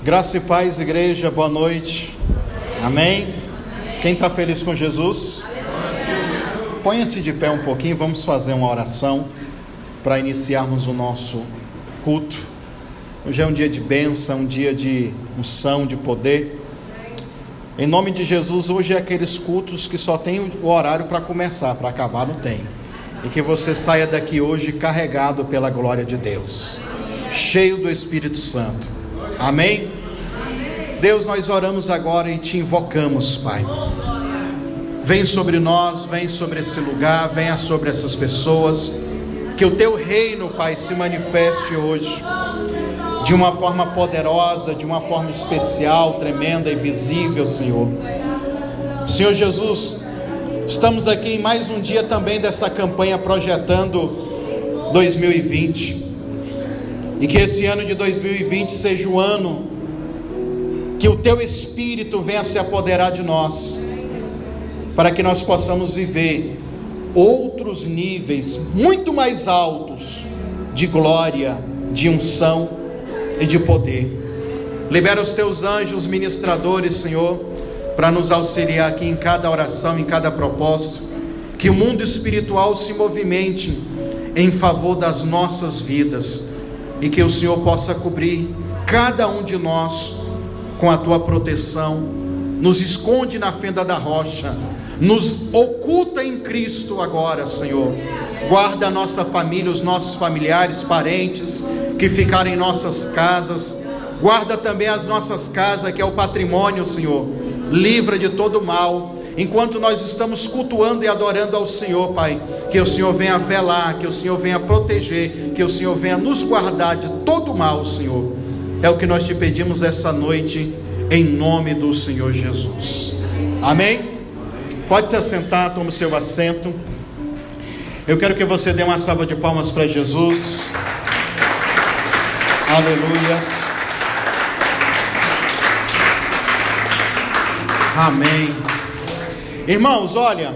Graça e paz, igreja, boa noite. Amém? Quem está feliz com Jesus? Ponha-se de pé um pouquinho, vamos fazer uma oração para iniciarmos o nosso culto. Hoje é um dia de bênção, um dia de unção, de poder. Em nome de Jesus, hoje é aqueles cultos que só tem o horário para começar, para acabar não tem. E que você saia daqui hoje carregado pela glória de Deus, cheio do Espírito Santo. Amém? Deus, nós oramos agora e te invocamos, Pai. Vem sobre nós, vem sobre esse lugar, venha sobre essas pessoas. Que o teu reino, Pai, se manifeste hoje de uma forma poderosa, de uma forma especial, tremenda e visível, Senhor. Senhor Jesus, estamos aqui em mais um dia também dessa campanha Projetando 2020. E que esse ano de 2020 seja o ano que o teu Espírito venha se apoderar de nós, para que nós possamos viver outros níveis muito mais altos de glória, de unção e de poder. Libera os teus anjos ministradores, Senhor, para nos auxiliar aqui em cada oração, em cada propósito. Que o mundo espiritual se movimente em favor das nossas vidas, e que o Senhor possa cobrir cada um de nós com a tua proteção. Nos esconde na fenda da rocha, nos oculta em Cristo agora, Senhor. Guarda a nossa família, os nossos familiares, parentes que ficarem em nossas casas. Guarda também as nossas casas, que é o patrimônio, Senhor. Livra de todo mal. Enquanto nós estamos cultuando e adorando ao Senhor, Pai, que o Senhor venha velar, que o Senhor venha proteger, que o Senhor venha nos guardar de todo mal, Senhor. É o que nós te pedimos essa noite, em nome do Senhor Jesus. Amém? Pode se assentar, tome o seu assento. Eu quero que você dê uma salva de palmas para Jesus. Aleluias. Amém. Irmãos, olha,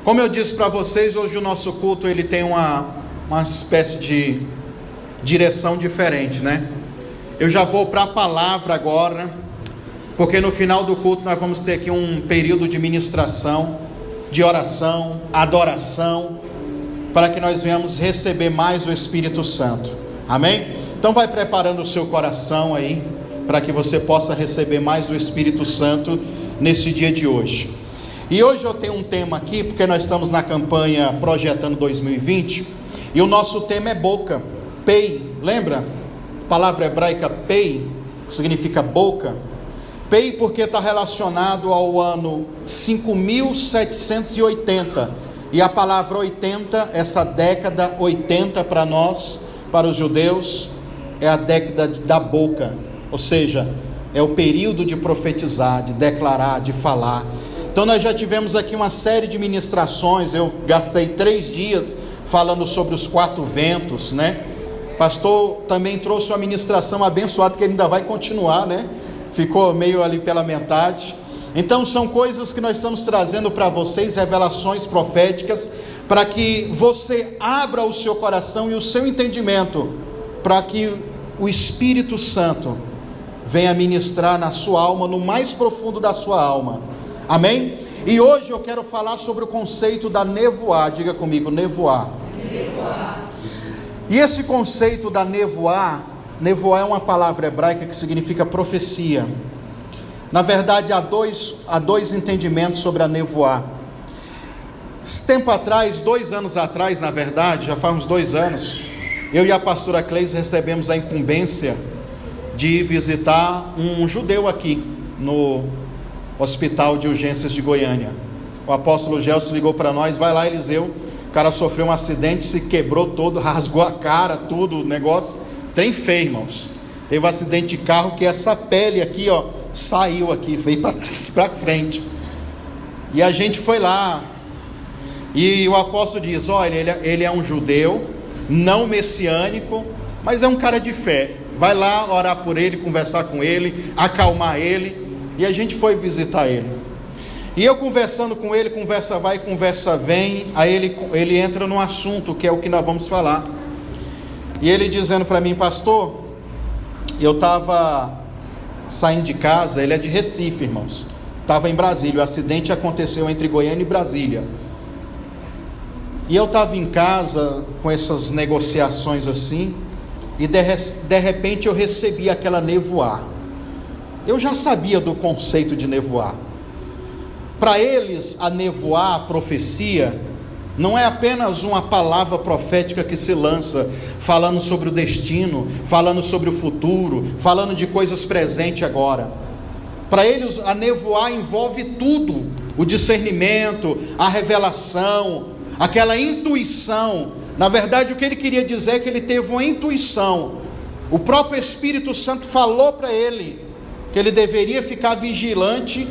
como eu disse para vocês, hoje o nosso culto ele tem uma espécie de direção diferente, né? Eu já vou para a palavra agora, porque no final do culto nós vamos ter aqui um período de ministração, de oração, adoração, para que nós venhamos receber mais o Espírito Santo. Amém? Então vai preparando o seu coração aí, para que você possa receber mais do Espírito Santo nesse dia de hoje. E hoje eu tenho um tema aqui, porque nós estamos na campanha Projetando 2020, e o nosso tema é boca, pei, lembra? A palavra hebraica pei, significa boca. Pei porque está relacionado ao ano 5780, e a palavra 80, essa década 80 para nós, para os judeus, é a década da boca, ou seja, é o período de profetizar, de declarar, de falar. Então nós já tivemos aqui uma série de ministrações. Eu gastei 3 dias falando sobre os 4 ventos, né? Pastor também trouxe uma ministração abençoada, que ele ainda vai continuar, né? Ficou meio ali pela metade. Então são coisas que nós estamos trazendo para vocês, revelações proféticas, para que você abra o seu coração e o seu entendimento, para que o Espírito Santo venha ministrar na sua alma, no mais profundo da sua alma. Amém? E hoje eu quero falar sobre o conceito da nevoar. Diga comigo, nevoar. E esse conceito da nevoar é uma palavra hebraica que significa profecia. Na verdade, há dois entendimentos sobre a nevoar. Tempo atrás, 2 anos atrás, na verdade, já faz uns 2 anos, eu e a pastora Cleis recebemos a incumbência de visitar um judeu aqui no Hospital de Urgências de Goiânia. O apóstolo Gelson ligou para nós: vai lá, Eliseu. O cara sofreu um acidente, se quebrou todo, rasgou a cara, tudo, o negócio tem feio, irmãos. Teve um acidente de carro que essa pele aqui, ó, saiu aqui, veio para frente. E a gente foi lá, e o apóstolo diz: olha, ele é um judeu, não messiânico, mas é um cara de fé. Vai lá orar por ele, conversar com ele, acalmar ele. E a gente foi visitar ele. E eu conversando com ele, conversa vai, conversa vem. Aí ele entra num assunto que é o que nós vamos falar. E ele dizendo para mim: pastor, eu estava saindo de casa, ele é de Recife, irmãos. Estava em Brasília, o acidente aconteceu entre Goiânia e Brasília. E eu estava em casa com essas negociações assim, e de repente eu recebi aquela nevoar. Eu já sabia do conceito de nevoar. Para eles, a nevoar, a profecia, não é apenas uma palavra profética que se lança, falando sobre o destino, falando sobre o futuro, falando de coisas presentes agora. Para eles, a nevoar envolve tudo: o discernimento, a revelação, aquela intuição. Na verdade, o que ele queria dizer é que ele teve uma intuição. O próprio Espírito Santo falou para ele que ele deveria ficar vigilante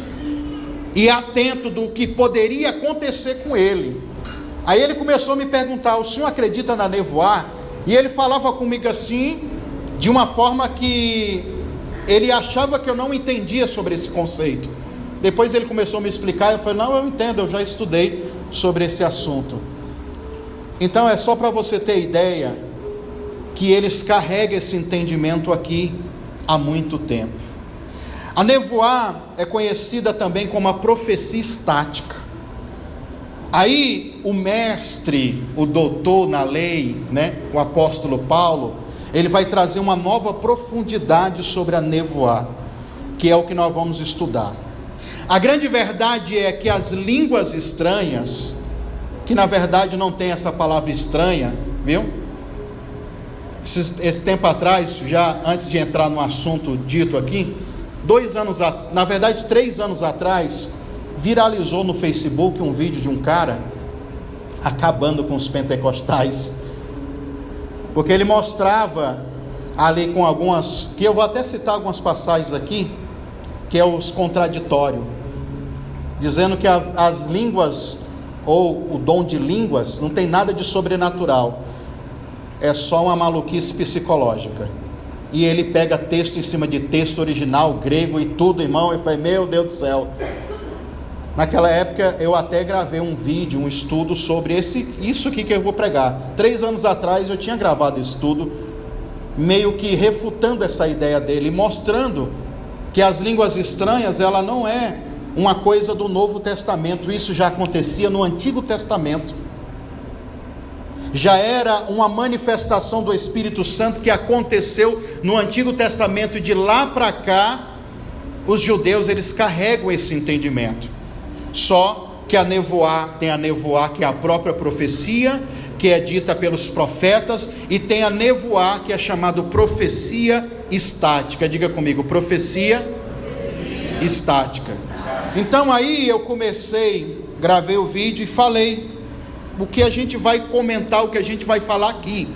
e atento do que poderia acontecer com ele. Aí ele começou a me perguntar: o senhor acredita na nevoar? E ele falava comigo assim, de uma forma que ele achava que eu não entendia sobre esse conceito. Depois ele começou a me explicar, e eu falei: não, eu entendo, eu já estudei sobre esse assunto. Então é só para você ter ideia que eles carregam esse entendimento aqui há muito tempo. A nevoar é conhecida também como a profecia estática. Aí o mestre, o doutor na lei, o apóstolo Paulo, ele vai trazer uma nova profundidade sobre a nevoar, que é o que nós vamos estudar. A grande verdade é que as línguas estranhas, que na verdade não tem essa palavra estranha, viu? Esse tempo atrás, já antes de entrar no assunto dito aqui, 3 anos atrás, viralizou no Facebook um vídeo de um cara acabando com os pentecostais, porque ele mostrava ali com algumas, que eu vou até citar algumas passagens aqui, que é os contraditórios, dizendo que as línguas, ou o dom de línguas, não tem nada de sobrenatural, é só uma maluquice psicológica. E ele pega texto em cima de texto original, grego e tudo, irmão, e fala: meu Deus do céu. Naquela época eu até gravei um vídeo, um estudo sobre isso aqui que eu vou pregar. 3 anos atrás eu tinha gravado esse estudo, meio que refutando essa ideia dele, mostrando que as línguas estranhas, ela não é uma coisa do Novo Testamento. Isso já acontecia no Antigo Testamento. Já era uma manifestação do Espírito Santo que aconteceu no Antigo Testamento, e de lá para cá, os judeus, eles carregam esse entendimento. Só que a nevoar, tem a nevoar que é a própria profecia, que é dita pelos profetas, e tem a nevoar que é chamado profecia estática. Diga comigo: profecia estática. Então aí eu gravei o vídeo e falei o que a gente vai comentar, o que a gente vai falar aqui.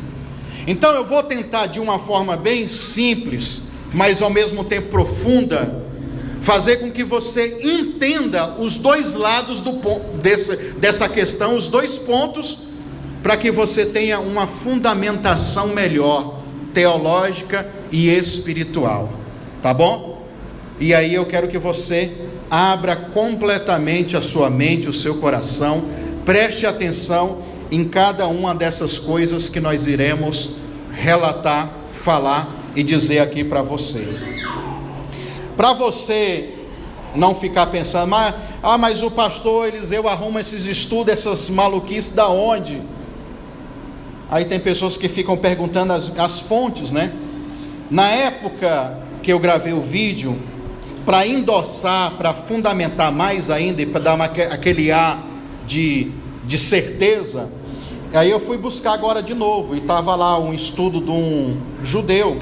Então eu vou tentar de uma forma bem simples, mas ao mesmo tempo profunda, fazer com que você entenda os dois lados dessa questão, os dois pontos, para que você tenha uma fundamentação melhor, teológica e espiritual, tá bom? E aí eu quero que você abra completamente a sua mente, o seu coração, preste atenção em cada uma dessas coisas que nós iremos relatar, falar e dizer aqui para você. Para você não ficar pensando: mas o pastor Eliseu arruma esses estudos, essas maluquices da onde? Aí tem pessoas que ficam perguntando as fontes, Na época que eu gravei o vídeo, para endossar, para fundamentar mais ainda, e para dar aquele ar de certeza, aí eu fui buscar agora de novo, e estava lá um estudo de um judeu,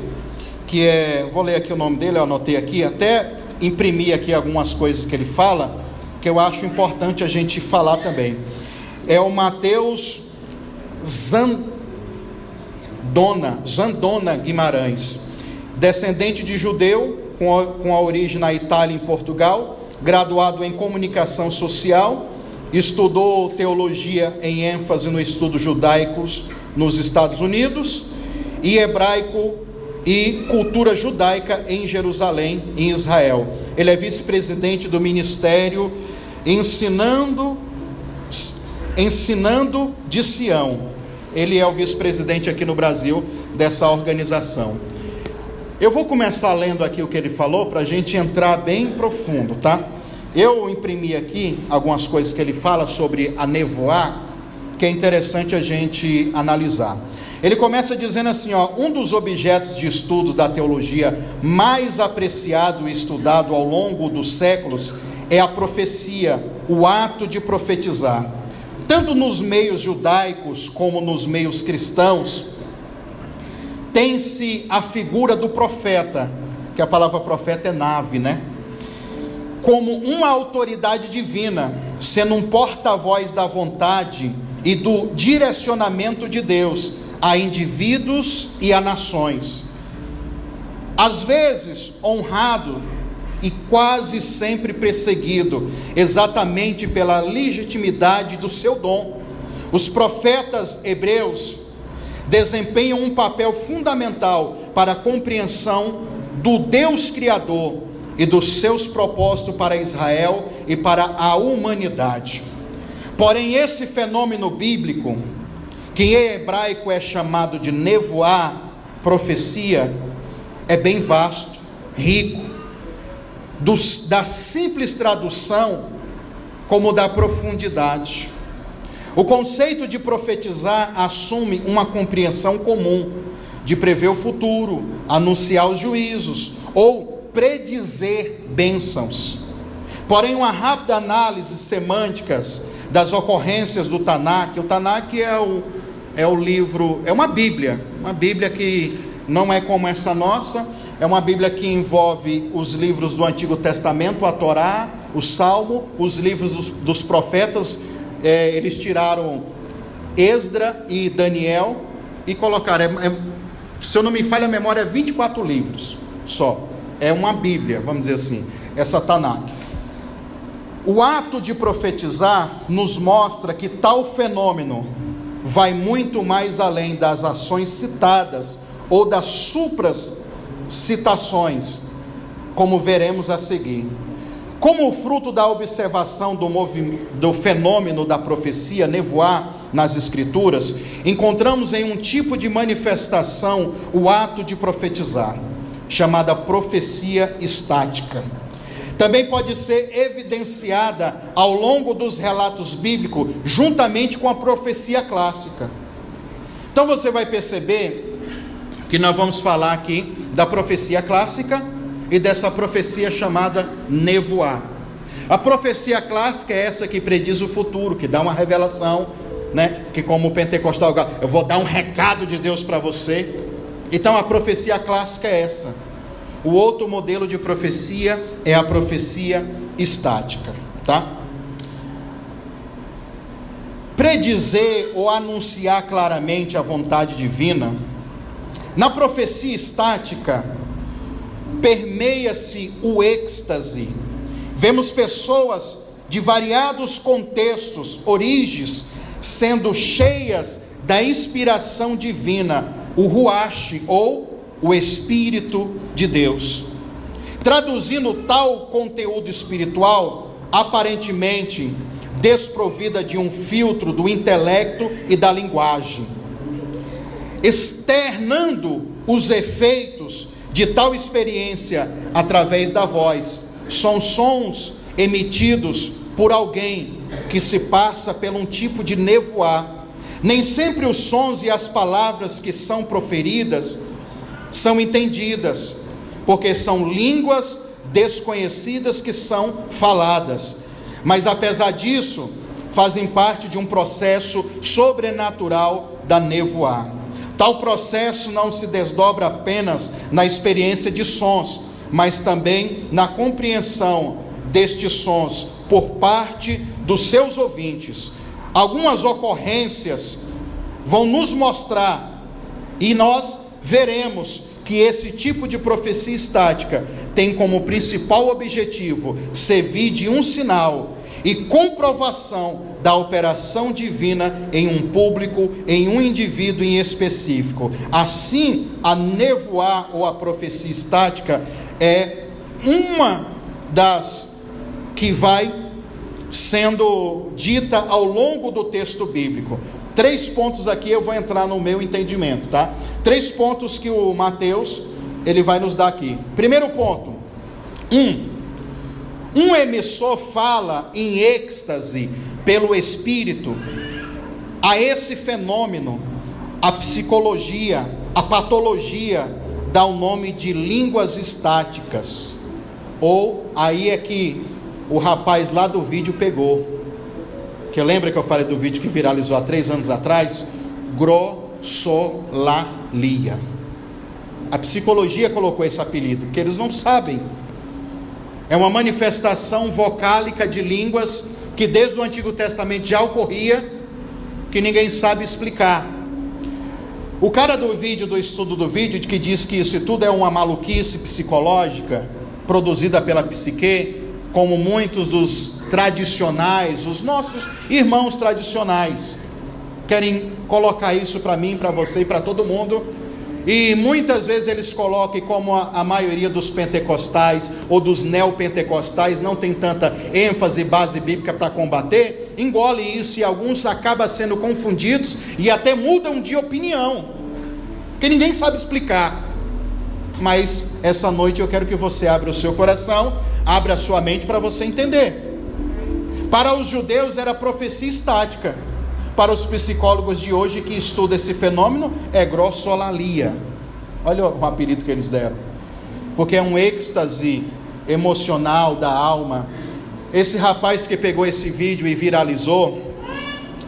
que vou ler aqui o nome dele, eu anotei aqui, até imprimi aqui algumas coisas que ele fala, que eu acho importante a gente falar também. É o Mateus Zandona Guimarães, descendente de judeu, com a origem na Itália e em Portugal, graduado em comunicação social, estudou teologia em ênfase no estudo judaicos nos Estados Unidos, e hebraico e cultura judaica em Jerusalém, em Israel. Ele é vice-presidente do ministério Ensinando de Sião. Ele é o vice-presidente aqui no Brasil dessa organização. Eu vou começar lendo aqui o que ele falou para a gente entrar bem profundo, tá? Eu imprimi aqui algumas coisas que ele fala sobre a nevoar, que é interessante a gente analisar. Ele começa dizendo assim, um dos objetos de estudos da teologia mais apreciado e estudado ao longo dos séculos é a profecia, o ato de profetizar. Tanto nos meios judaicos como nos meios cristãos, tem-se a figura do profeta, que a palavra profeta é nave, né? Como uma autoridade divina, sendo um porta-voz da vontade e do direcionamento de Deus a indivíduos e a nações. Às vezes honrado e quase sempre perseguido, exatamente pela legitimidade do seu dom. Os profetas hebreus desempenham um papel fundamental para a compreensão do Deus Criador e dos seus propósitos para Israel e para a humanidade. Porém, esse fenômeno bíblico, que em hebraico é chamado de nevoá, profecia, é bem vasto, rico, da simples tradução como da profundidade. O conceito de profetizar assume uma compreensão comum, de prever o futuro, anunciar os juízos, ou predizer bênçãos. Porém, uma rápida análise semânticas das ocorrências do Tanakh. O Tanakh é o livro, é uma Bíblia que não é como essa nossa, é uma Bíblia que envolve os livros do Antigo Testamento, a Torá, o Salmo, os livros dos profetas. Eles tiraram Esdra e Daniel e colocaram, se eu não me falha a memória, 24 livros só. É uma Bíblia, vamos dizer assim, essa Tanakh. O ato de profetizar nos mostra que tal fenômeno vai muito mais além das ações citadas ou das supracitações, como veremos a seguir. Como fruto da observação do fenômeno da profecia, nevoar nas Escrituras, encontramos em um tipo de manifestação o ato de profetizar, chamada profecia estática. Também pode ser evidenciada ao longo dos relatos bíblicos, juntamente com a profecia clássica. Então você vai perceber que nós vamos falar aqui da profecia clássica e dessa profecia chamada nevoar. A profecia clássica é essa que prediz o futuro, que dá uma revelação, né? Que como o pentecostal, eu vou dar um recado de Deus para você. Então a profecia clássica é essa. O outro modelo de profecia é a profecia estática, tá? Predizer ou anunciar claramente a vontade divina. Na profecia estática, permeia-se o êxtase. Vemos pessoas de variados contextos, origens, sendo cheias da inspiração divina, o Ruach, ou o Espírito de Deus. Traduzindo tal conteúdo espiritual, aparentemente desprovida de um filtro do intelecto e da linguagem, externando os efeitos de tal experiência através da voz. São sons emitidos por alguém que se passa por um tipo de nevoar. Nem sempre os sons e as palavras que são proferidas são entendidas, porque são línguas desconhecidas que são faladas, mas apesar disso, fazem parte de um processo sobrenatural da nevoar. Tal processo não se desdobra apenas na experiência de sons, mas também na compreensão destes sons por parte dos seus ouvintes. Algumas ocorrências vão nos mostrar, e nós veremos que esse tipo de profecia estática tem como principal objetivo servir de um sinal e comprovação da operação divina em um público, em um indivíduo em específico. Assim, a nevoar ou a profecia estática é uma das que vai sendo dita ao longo do texto bíblico. 3 pontos aqui eu vou entrar no meu entendimento, tá? 3 pontos que o Mateus ele vai nos dar aqui. Primeiro ponto: um emissor fala em êxtase pelo Espírito. A esse fenômeno, a psicologia, a patologia, dá o nome de línguas estáticas. Ou, aí é que o rapaz lá do vídeo pegou. Que lembra que eu falei do vídeo que viralizou há 3 anos atrás? Grossolalia. A psicologia colocou esse apelido, porque eles não sabem. É uma manifestação vocálica de línguas que desde o Antigo Testamento já ocorria, que ninguém sabe explicar. O cara do vídeo, do estudo do vídeo, que diz que isso tudo é uma maluquice psicológica, produzida pela psique, como muitos dos tradicionais, os nossos irmãos tradicionais, querem colocar isso para mim, para você e para todo mundo. E muitas vezes eles colocam, como a maioria dos pentecostais ou dos neopentecostais não tem tanta ênfase e base bíblica para combater, engole isso, e alguns acabam sendo confundidos e até mudam de opinião, que ninguém sabe explicar. Mas essa noite eu quero que você abra o seu coração, abra a sua mente para você entender. Para os judeus era profecia estática. Para os psicólogos de hoje que estudam esse fenômeno, é grossolalia. Olha o apelido que eles deram. Porque é um êxtase emocional da alma. Esse rapaz que pegou esse vídeo e viralizou,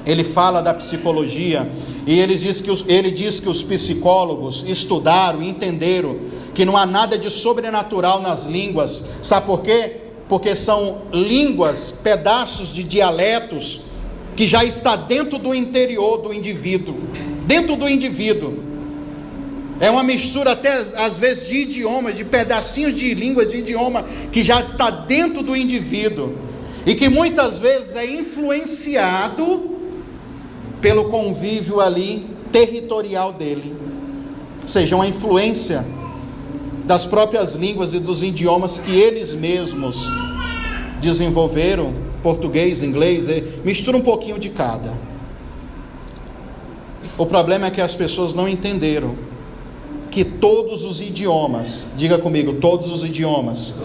ele fala da psicologia, e ele diz que os psicólogos estudaram e entenderam que não há nada de sobrenatural nas línguas. Sabe por quê? Porque são línguas, pedaços de dialetos, que já está dentro do interior do indivíduo, dentro do indivíduo. É uma mistura até às vezes de idiomas, de pedacinhos de línguas de idioma, que já está dentro do indivíduo, e que muitas vezes é influenciado pelo convívio ali territorial dele, ou seja, uma influência das próprias línguas e dos idiomas que eles mesmos desenvolveram. Português, inglês, mistura um pouquinho de cada. O problema é que as pessoas não entenderam que todos os idiomas, diga comigo, todos os idiomas,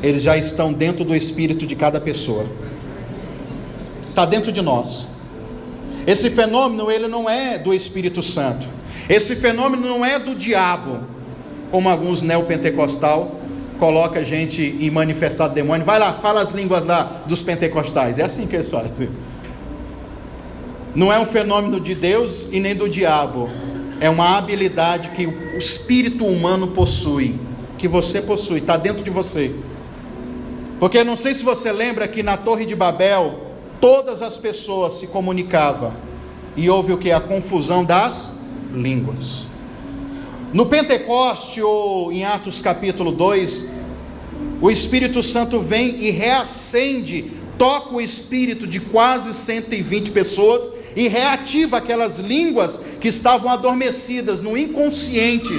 eles já estão dentro do espírito de cada pessoa. Está dentro de nós. Esse fenômeno, ele não é do Espírito Santo. Esse fenômeno não é do diabo, como alguns neopentecostal coloca a gente em manifestado demônio. Vai lá, fala as línguas lá dos pentecostais. É assim que eles fazem. Não é um fenômeno de Deus e nem do diabo. É uma habilidade que o espírito humano possui, que você possui, está dentro de você. Porque não sei se você lembra que na Torre de Babel todas as pessoas se comunicavam, e houve o que? A confusão das línguas. No Pentecoste, ou em Atos capítulo 2, o Espírito Santo vem e reacende, toca o espírito de quase 120 pessoas e reativa aquelas línguas que estavam adormecidas no inconsciente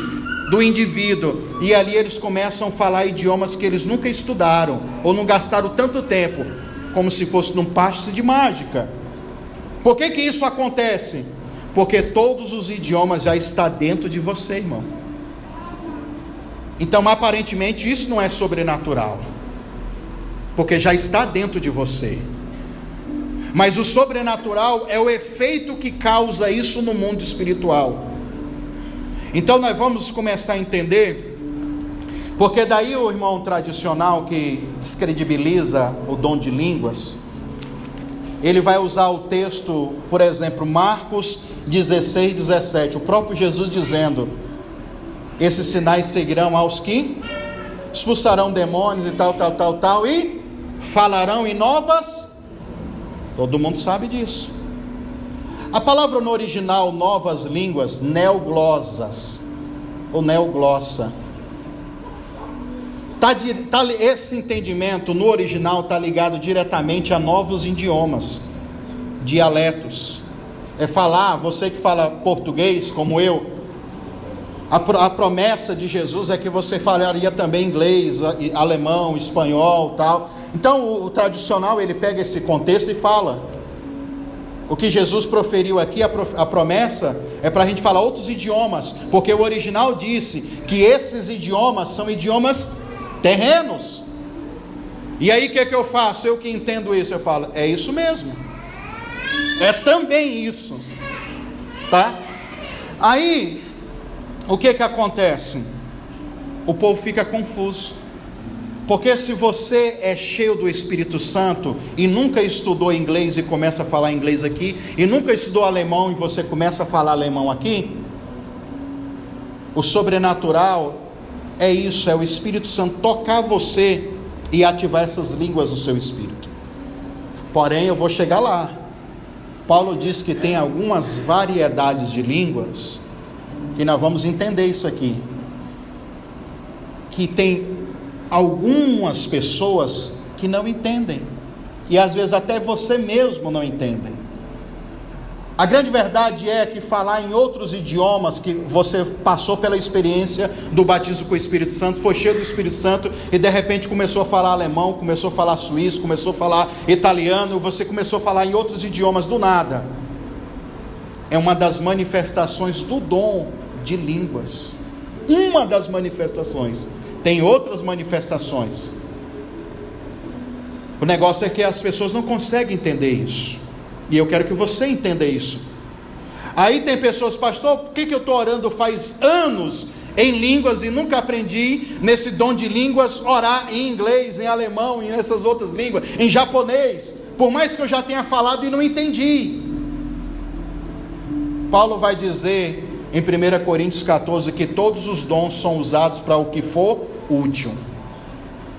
do indivíduo, e ali eles começam a falar idiomas que eles nunca estudaram, ou não gastaram tanto tempo, como se fosse num passe de mágica. Por que isso acontece? Porque todos os idiomas já estão dentro de você, irmão. Então aparentemente isso não é sobrenatural, porque já está dentro de você. Mas o sobrenatural é o efeito que causa isso no mundo espiritual. Então nós vamos começar a entender, porque daí o irmão tradicional que descredibiliza o dom de línguas, ele vai usar o texto, por exemplo, Marcos 16, 17, o próprio Jesus dizendo: esses sinais seguirão aos que expulsarão demônios e tal, e falarão em novas. Todo mundo sabe disso. A palavra no original, novas línguas, neoglosas, ou neoglossa, esse entendimento no original está ligado diretamente a novos idiomas, dialetos. É falar, você que fala português como eu, a promessa de Jesus é que você falaria também inglês, alemão, espanhol, tal. Então o tradicional, ele pega esse contexto e fala. O que Jesus proferiu aqui, a promessa, é para a gente falar outros idiomas, porque o original disse que esses idiomas são idiomas terrenos. E aí o que é que eu faço? Eu que entendo isso, eu falo, é isso mesmo, é também isso, tá? Aí, o que que acontece? O povo fica confuso, porque se você é cheio do Espírito Santo e nunca estudou inglês e começa a falar inglês aqui, e nunca estudou alemão e você começa a falar alemão aqui, o sobrenatural é isso, é o Espírito Santo tocar você e ativar essas línguas no seu espírito. Porém, eu vou chegar lá. Paulo diz que tem algumas variedades de línguas, e nós vamos entender isso aqui, que tem algumas pessoas que não entendem, e às vezes até você mesmo não entende. A grande verdade é que falar em outros idiomas, que você passou pela experiência do batismo com o Espírito Santo, foi cheio do Espírito Santo, e de repente começou a falar alemão, começou a falar suíço, começou a falar italiano, você começou a falar em outros idiomas do nada. É uma das manifestações do dom de línguas. Uma das manifestações. Tem outras manifestações. O negócio é que as pessoas não conseguem entender isso. E eu quero que você entenda isso. Aí tem pessoas, pastor, por que eu estou orando faz anos em línguas e nunca aprendi nesse dom de línguas orar em inglês, em alemão e nessas outras línguas, em japonês, por mais que eu já tenha falado e não entendi. Paulo vai dizer em 1 Coríntios 14 que todos os dons são usados para o que for útil.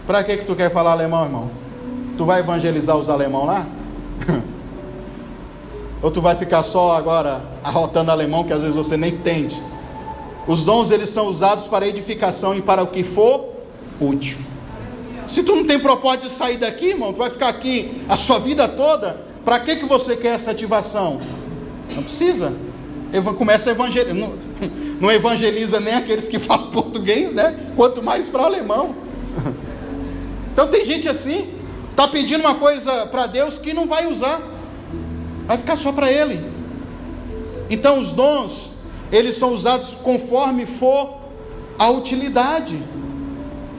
Para que tu quer falar alemão, irmão? Tu vai evangelizar os alemão lá? Ou tu vai ficar só agora arrotando alemão, que às vezes você nem entende? Os dons, eles são usados para edificação e para o que for útil. Se tu não tem propósito de sair daqui, irmão, tu vai ficar aqui a sua vida toda, para que você quer essa ativação? Não precisa. Começa a evangelizar. Não evangeliza nem aqueles que falam português, né? Quanto mais para alemão. Então tem gente assim, está pedindo uma coisa para Deus que não vai usar. Vai ficar só para Ele. Então os dons, eles são usados conforme for a utilidade.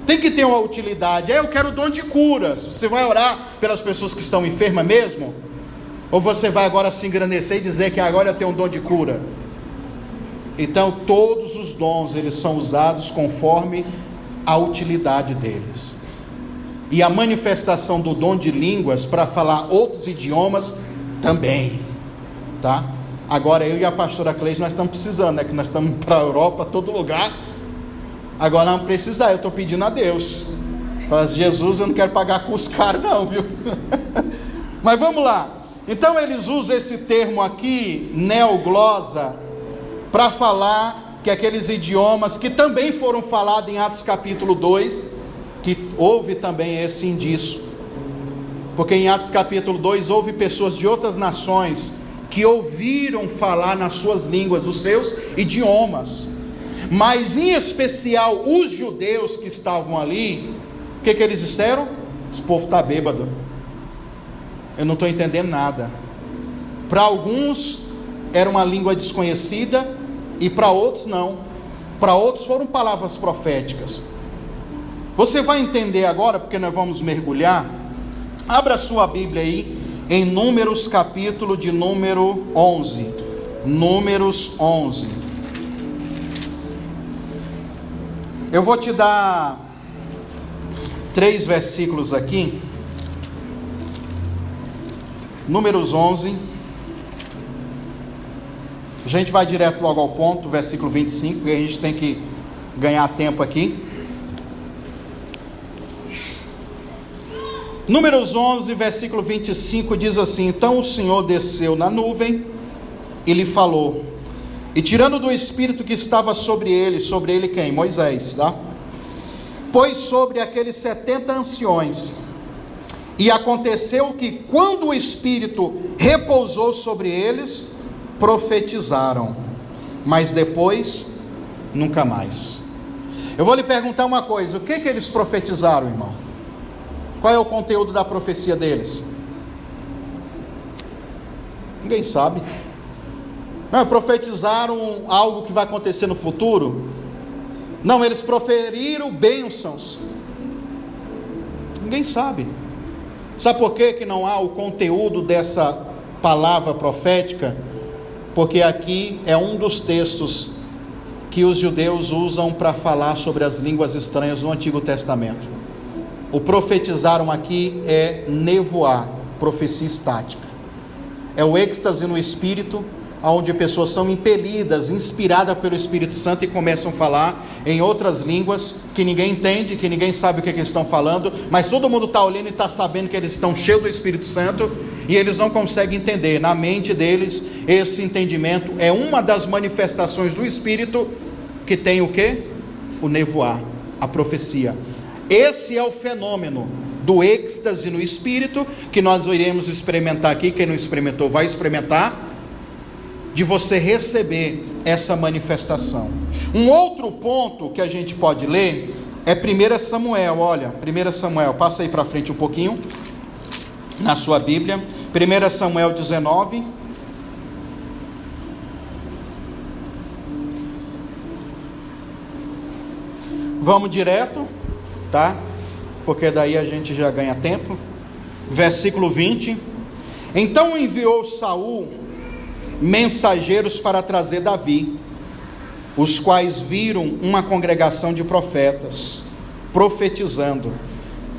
Tem que ter uma utilidade. Eu quero o dom de cura. Você vai orar pelas pessoas que estão enfermas mesmo? Ou você vai agora se engrandecer e dizer que agora eu tenho um dom de cura? Então todos os dons, eles são usados conforme a utilidade deles. E a manifestação do dom de línguas para falar outros idiomas também, tá? Agora eu e a pastora Cleide, nós estamos precisando, né? Que nós estamos para a Europa, todo lugar. Agora não precisa, eu estou pedindo a Deus. Fala, Jesus, eu não quero pagar custo caro não, viu? Mas vamos lá. Então eles usam esse termo aqui, neoglosa, para falar que aqueles idiomas que também foram falados em Atos capítulo 2, que houve também esse indício. Porque em Atos capítulo 2 houve pessoas de outras nações que ouviram falar nas suas línguas, os seus idiomas. Mas em especial os judeus que estavam ali, o que eles disseram? Esse povo está bêbado. Eu não estou entendendo nada. Para alguns era uma língua desconhecida e para outros não. Para outros foram palavras proféticas. Você vai entender agora, porque nós vamos mergulhar. Abra sua Bíblia aí em Números capítulo de número 11. Números 11. Eu vou te dar 3 versículos aqui. Números 11. A gente vai direto logo ao ponto, versículo 25, porque a gente tem que ganhar tempo aqui. Números 11, versículo 25 diz assim: então o Senhor desceu na nuvem e lhe falou, e tirando do Espírito que estava sobre ele quem? Moisés, tá? Pôs sobre aqueles 70 anciões, e aconteceu que quando o Espírito repousou sobre eles, profetizaram, mas depois, nunca mais. Eu vou lhe perguntar uma coisa, o que eles profetizaram, irmão? Qual é o conteúdo da profecia deles? Ninguém sabe. Não, profetizaram algo que vai acontecer no futuro? Não, eles proferiram bênçãos. Ninguém sabe. Sabe por que não há o conteúdo dessa palavra profética? Porque aqui é um dos textos que os judeus usam para falar sobre as línguas estranhas no Antigo Testamento. O profetizaram aqui é nevoar, profecia estática. É o êxtase no Espírito, onde pessoas são impelidas, inspiradas pelo Espírito Santo e começam a falar em outras línguas que ninguém entende, que ninguém sabe o que eles estão falando, mas todo mundo está olhando e está sabendo que eles estão cheios do Espírito Santo e eles não conseguem entender. Na mente deles, esse entendimento é uma das manifestações do Espírito que tem o quê? O nevoar, a profecia. Esse é o fenômeno do êxtase no Espírito que nós iremos experimentar aqui. Quem não experimentou vai experimentar, de você receber essa manifestação. Um outro ponto que a gente pode ler é 1 Samuel, olha, 1 Samuel, passa aí para frente um pouquinho, na sua Bíblia, 1 Samuel 19, vamos direto, tá? Porque daí a gente já ganha tempo, versículo 20, então enviou Saul mensageiros para trazer Davi, os quais viram uma congregação de profetas profetizando.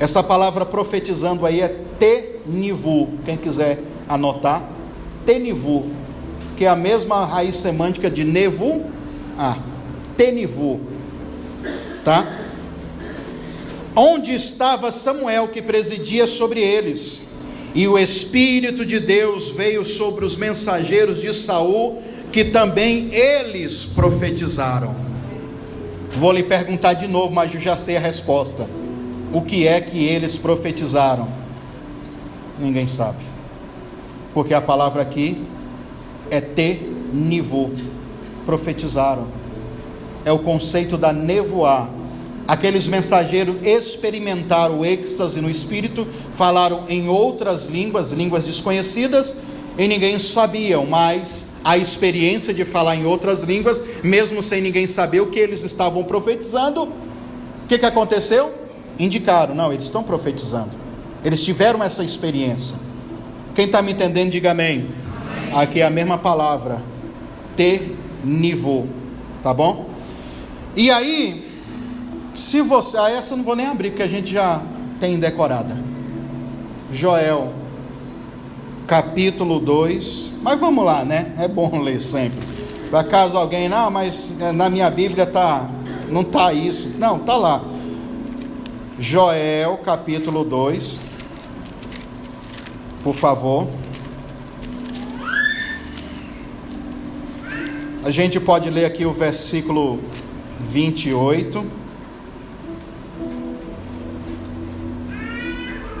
Essa palavra profetizando aí é tenivu, quem quiser anotar, tenivu, que é a mesma raiz semântica de nevu, tenivu, tá? Onde estava Samuel, que presidia sobre eles, e o Espírito de Deus veio sobre os mensageiros de Saul, que também eles profetizaram. Vou lhe perguntar de novo, mas eu já sei a resposta. O que é que eles profetizaram? Ninguém sabe. Porque a palavra aqui é tenivu. Profetizaram. É o conceito da nevoar. Aqueles mensageiros experimentaram o êxtase no Espírito, falaram em outras línguas, línguas desconhecidas, e ninguém sabia, mas a experiência de falar em outras línguas, mesmo sem ninguém saber o que eles estavam profetizando, o que aconteceu? Indicaram, não, eles estão profetizando, eles tiveram essa experiência. Quem está me entendendo, diga amém. Aqui é a mesma palavra, tenivu, tá bom? E aí, se você, essa eu não vou nem abrir, porque a gente já tem decorada. Joel, capítulo 2, mas vamos lá, né? É bom ler sempre. Para caso alguém, não, mas na minha Bíblia não está isso. Não, está lá. Joel, capítulo 2, por favor. A gente pode ler aqui o versículo 28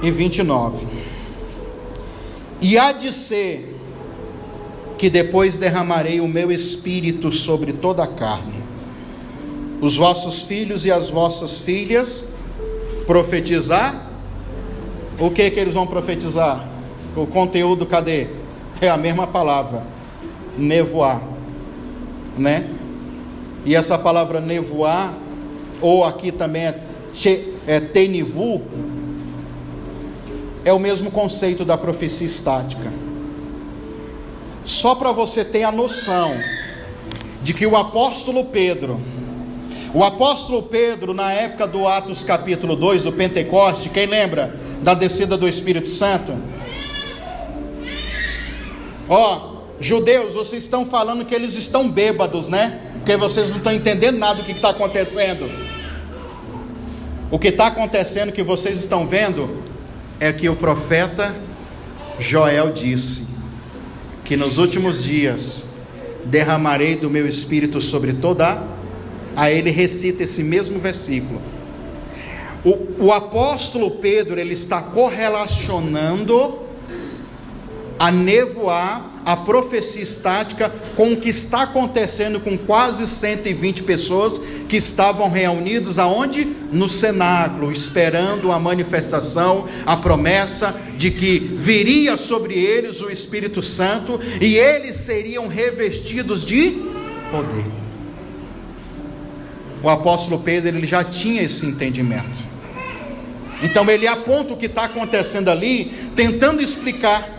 e 29. E há de ser que depois derramarei o meu espírito sobre toda a carne. Os vossos filhos e as vossas filhas profetizar. O que eles vão profetizar? O conteúdo, cadê? É a mesma palavra, nevoar, né? E essa palavra nevoar, ou aqui também é tenivu, é o mesmo conceito da profecia estática. Só para você ter a noção de que o apóstolo Pedro, na época do Atos capítulo 2, do Pentecoste, quem lembra da descida do Espírito Santo? Judeus, vocês estão falando que eles estão bêbados, né? Porque vocês não estão entendendo nada do que está acontecendo. O que está acontecendo, que vocês estão vendo, é que o profeta Joel disse que nos últimos dias derramarei do meu espírito sobre toda. Aí ele recita esse mesmo versículo. O apóstolo Pedro, ele está correlacionando a nevoar, a profecia estática, com o que está acontecendo com quase 120 pessoas que estavam reunidos aonde? No cenáculo, esperando a manifestação, a promessa de que viria sobre eles o Espírito Santo e eles seriam revestidos de poder. O apóstolo Pedro, ele já tinha esse entendimento. Então ele aponta o que está acontecendo ali, tentando explicar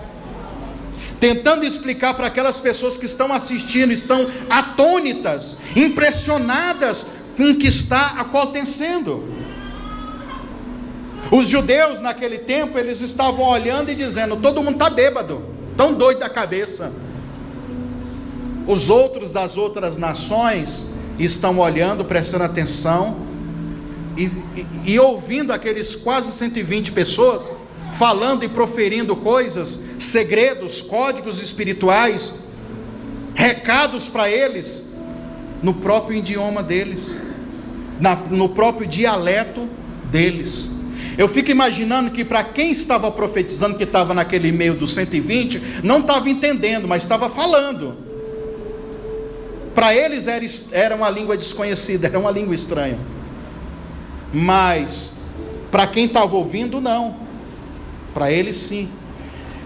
para aquelas pessoas que estão assistindo, estão atônitas, impressionadas com o que está acontecendo. Os judeus naquele tempo, eles estavam olhando e dizendo: todo mundo está bêbado, tão doido da cabeça. Os outros das outras nações estão olhando, prestando atenção e ouvindo aqueles quase 120 pessoas falando e proferindo coisas, segredos, códigos espirituais, recados para eles, no próprio idioma deles, no próprio dialeto deles. Eu fico imaginando que para quem estava profetizando, que estava naquele meio dos 120, não estava entendendo, mas estava falando. Para eles era uma língua desconhecida, era uma língua estranha. Mas para quem estava ouvindo, não. Para eles sim.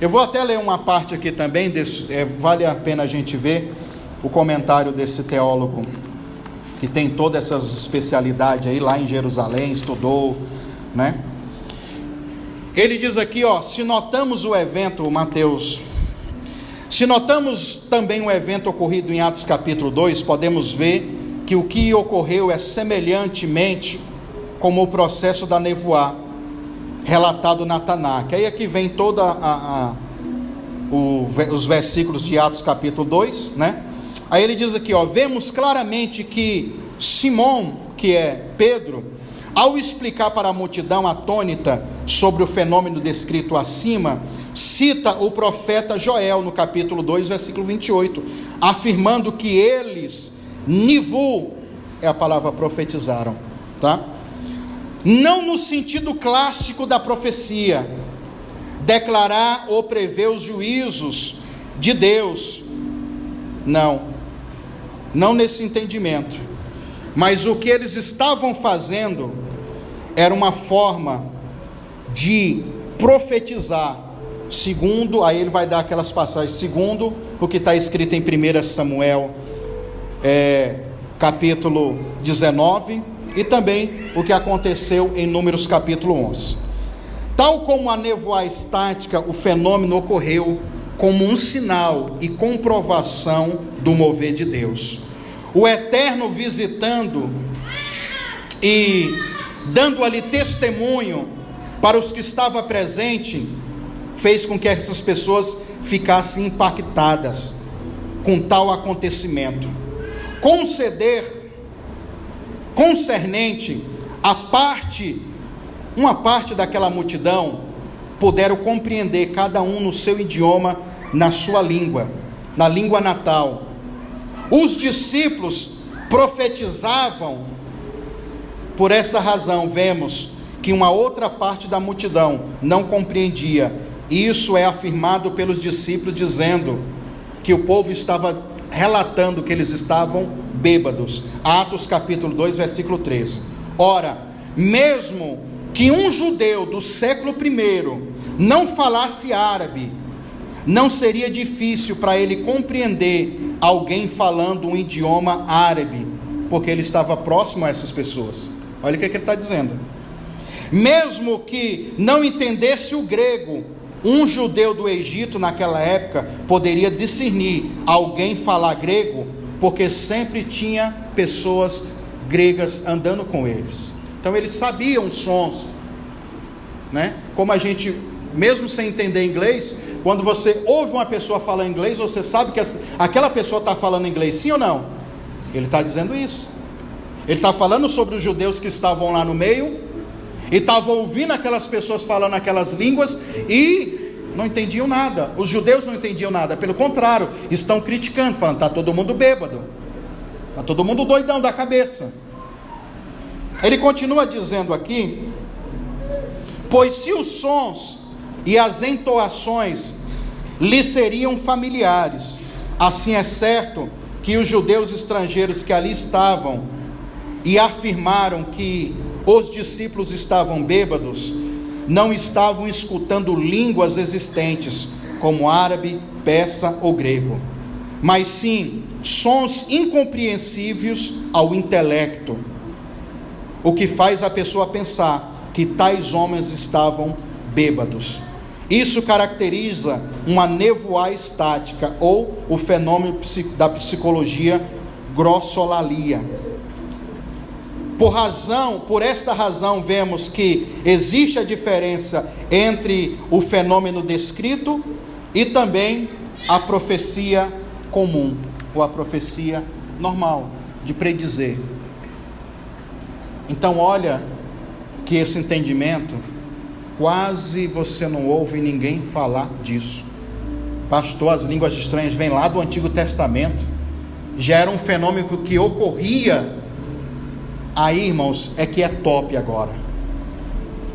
Eu vou até ler uma parte aqui também, vale a pena a gente ver o comentário desse teólogo, que tem todas essas especialidades aí, lá em Jerusalém, estudou, né? Ele diz aqui, se notamos o evento, Mateus, se notamos também o evento ocorrido em Atos capítulo 2, podemos ver que o que ocorreu é semelhantemente como o processo da nevoá, relatado na Tanakh. Aí aqui vem toda os versículos de Atos capítulo 2, né? Aí ele diz aqui, vemos claramente que Simão, que é Pedro, ao explicar para a multidão atônita sobre o fenômeno descrito acima, cita o profeta Joel no capítulo 2, versículo 28, afirmando que eles, nivu, é a palavra profetizaram, tá? Não no sentido clássico da profecia, declarar ou prever os juízos de Deus, não nesse entendimento, mas o que eles estavam fazendo era uma forma de profetizar, segundo, aí ele vai dar aquelas passagens, segundo o que está escrito em 1 Samuel, capítulo 19, e também o que aconteceu em Números capítulo 11. Tal como a nevoa estática, o fenômeno ocorreu como um sinal e comprovação do mover de Deus. O Eterno visitando e dando ali testemunho para os que estavam presentes, fez com que essas pessoas ficassem impactadas com tal acontecimento. Concernente uma parte daquela multidão, puderam compreender cada um no seu idioma, na sua língua, na língua natal. Os discípulos profetizavam. Por essa razão vemos que uma outra parte da multidão não compreendia. Isso é afirmado pelos discípulos, dizendo que o povo estava relatando que eles estavam bêbados. Atos capítulo 2, versículo 13. Ora, mesmo que um judeu do século I não falasse árabe, não seria difícil para ele compreender alguém falando um idioma árabe, porque ele estava próximo a essas pessoas. Olha o que ele está dizendo. Mesmo que não entendesse o grego, um judeu do Egito naquela época poderia discernir alguém falar grego, porque sempre tinha pessoas gregas andando com eles. Então eles sabiam os sons, né? Como a gente, mesmo sem entender inglês, quando você ouve uma pessoa falar inglês, você sabe que aquela pessoa está falando inglês, sim ou não? Ele está dizendo isso. Ele está falando sobre os judeus que estavam lá no meio, e estavam ouvindo aquelas pessoas falando aquelas línguas, e não entendiam nada. Os judeus não entendiam nada, pelo contrário, estão criticando, falando, está todo mundo bêbado, está todo mundo doidão da cabeça. Ele continua dizendo aqui, pois se os sons e as entoações lhe seriam familiares, assim é certo que os judeus estrangeiros que ali estavam e afirmaram que os discípulos estavam bêbados, não estavam escutando línguas existentes, como árabe, persa ou grego, mas sim sons incompreensíveis ao intelecto, o que faz a pessoa pensar que tais homens estavam bêbados. Isso caracteriza uma nevoar estática, ou o fenômeno da psicologia glossolalia. Por esta razão, vemos que existe a diferença entre o fenômeno descrito e também a profecia comum, ou a profecia normal, de predizer. Então, olha que esse entendimento, quase você não ouve ninguém falar disso. Pastor, as línguas estranhas vêm lá do Antigo Testamento, já era um fenômeno que ocorria. Aí, irmãos, é que é top agora.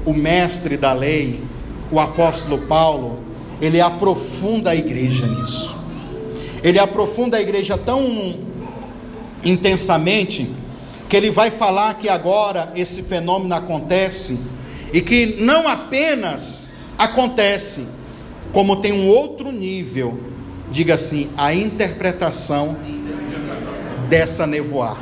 O mestre da lei, o apóstolo Paulo, ele aprofunda a igreja nisso. Ele aprofunda a igreja tão intensamente, que ele vai falar que agora esse fenômeno acontece, e que não apenas acontece, como tem um outro nível, diga assim, a interpretação dessa nevoar,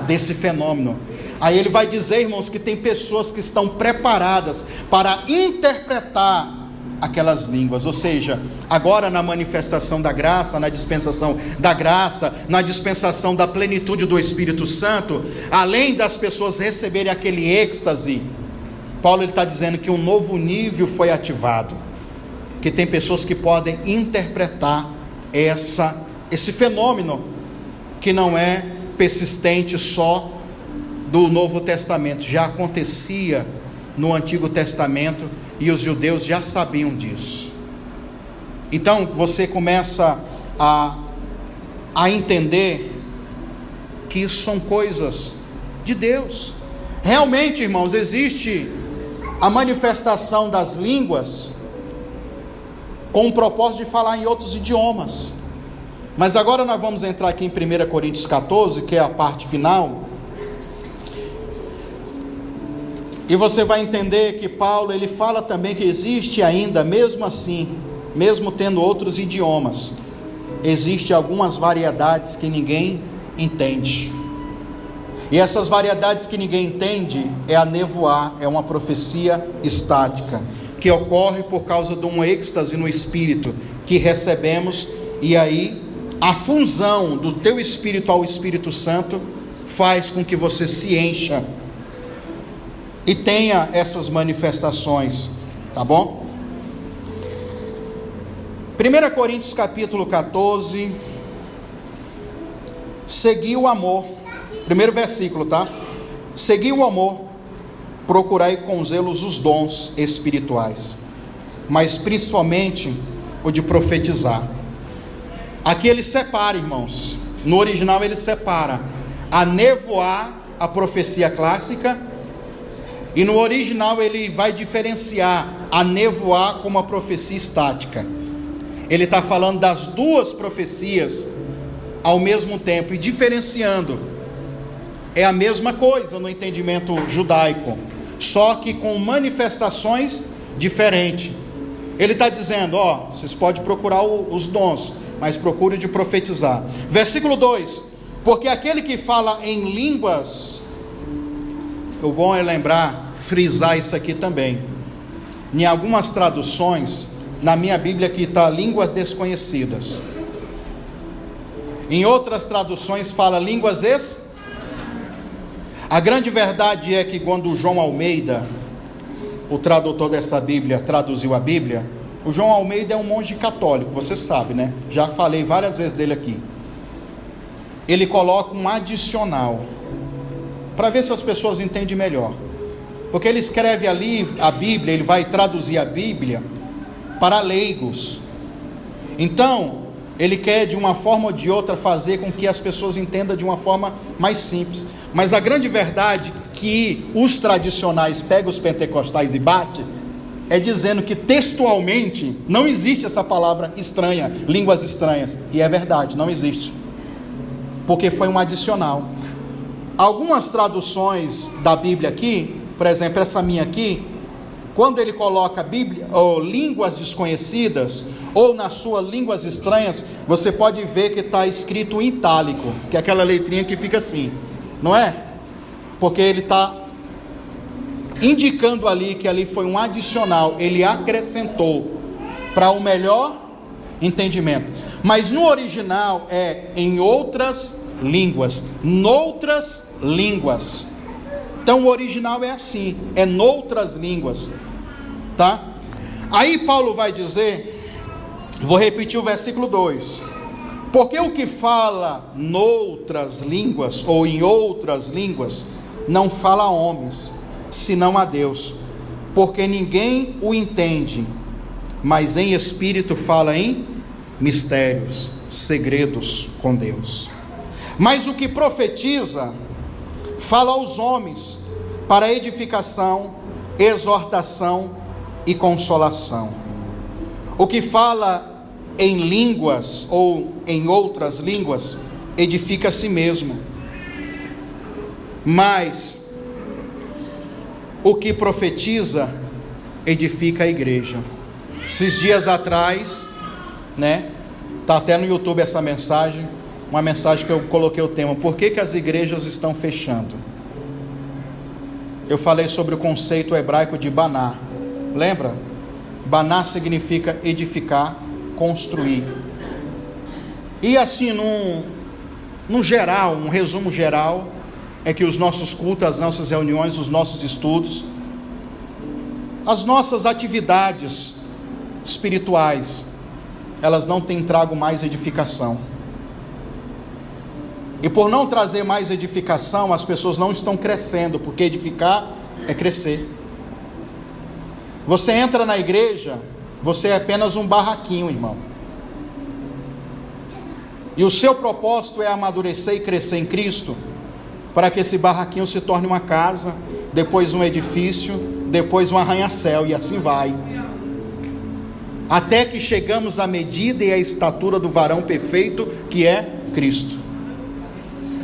desse fenômeno. Aí ele vai dizer, irmãos, que tem pessoas que estão preparadas para interpretar aquelas línguas, ou seja, agora na manifestação da graça, na dispensação da graça, na dispensação da plenitude do Espírito Santo, além das pessoas receberem aquele êxtase, Paulo está dizendo que um novo nível foi ativado, que tem pessoas que podem interpretar esse fenômeno, que não é persistente só do Novo Testamento, já acontecia no Antigo Testamento, e os judeus já sabiam disso. Então você começa a entender que isso são coisas de Deus. Realmente, irmãos, existe a manifestação das línguas com o propósito de falar em outros idiomas. Mas agora nós vamos entrar aqui em 1 Coríntios 14, que é a parte final. E você vai entender que Paulo, ele fala também que existe ainda, mesmo assim, mesmo tendo outros idiomas, existe algumas variedades que ninguém entende. E essas variedades que ninguém entende é a nevoar, é uma profecia estática, que ocorre por causa de um êxtase no Espírito que recebemos, e aí a fusão do teu Espírito ao Espírito Santo faz com que você se encha e tenha essas manifestações, tá bom? 1 Coríntios capítulo 14, segui o amor, primeiro versículo, tá? Segui o amor, procurai com zelos os dons espirituais, mas principalmente o de profetizar. Aqui ele separa, irmãos, no original ele separa a nevoar, a profecia clássica, e no original ele vai diferenciar a nevoar como a profecia estática. Ele está falando das duas profecias ao mesmo tempo e diferenciando. É a mesma coisa no entendimento judaico, só que com manifestações diferentes. Ele está dizendo, vocês podem procurar os dons, mas procure de profetizar. Versículo 2: porque aquele que fala em línguas, o bom é lembrar, frisar isso aqui também. Em algumas traduções, na minha Bíblia aqui está línguas desconhecidas. Em outras traduções fala línguas A grande verdade é que quando João Almeida, o tradutor dessa Bíblia, traduziu a Bíblia, o João Almeida é um monge católico, você sabe, né? Já falei várias vezes dele aqui. Ele coloca um adicional, para ver se as pessoas entendem melhor. Porque ele escreve ali a Bíblia, ele vai traduzir a Bíblia para leigos. Então, ele quer de uma forma ou de outra fazer com que as pessoas entendam de uma forma mais simples. Mas a grande verdade que os tradicionais pegam os pentecostais e batem, é dizendo que textualmente não existe essa palavra estranha, línguas estranhas. E é verdade, não existe. Porque foi um adicional. Algumas traduções da Bíblia aqui, por exemplo, essa minha aqui, quando ele coloca Bíblia, ou línguas desconhecidas, ou na sua línguas estranhas, você pode ver que está escrito em itálico, que é aquela letrinha que fica assim, não é? Porque ele está indicando ali que ali foi um adicional, ele acrescentou para o melhor entendimento. Mas no original é em outras línguas, noutras línguas. Então o original é assim, é noutras línguas, tá? Aí Paulo vai dizer, vou repetir o versículo 2: porque o que fala noutras línguas, ou em outras línguas, não fala a homens, senão a Deus, porque ninguém o entende, mas em espírito fala em mistérios, segredos com Deus. Mas o que profetiza, fala aos homens, para edificação, exortação e consolação. O que fala em línguas ou em outras línguas, edifica a si mesmo. Mas o que profetiza, edifica a igreja. Esses dias atrás, tá até no YouTube essa mensagem, uma mensagem que eu coloquei o tema: por que as igrejas estão fechando? Eu falei sobre o conceito hebraico de baná, lembra? Baná significa edificar, construir. E assim, num geral, um resumo geral, é que os nossos cultos, as nossas reuniões, os nossos estudos, as nossas atividades espirituais, elas não têm trago mais edificação. E por não trazer mais edificação, as pessoas não estão crescendo, porque edificar é crescer. Você entra na igreja, você é apenas um barraquinho, irmão. E o seu propósito é amadurecer e crescer em Cristo, para que esse barraquinho se torne uma casa, depois um edifício, depois um arranha-céu, e assim vai. Até que chegamos à medida e à estatura do varão perfeito, que é Cristo.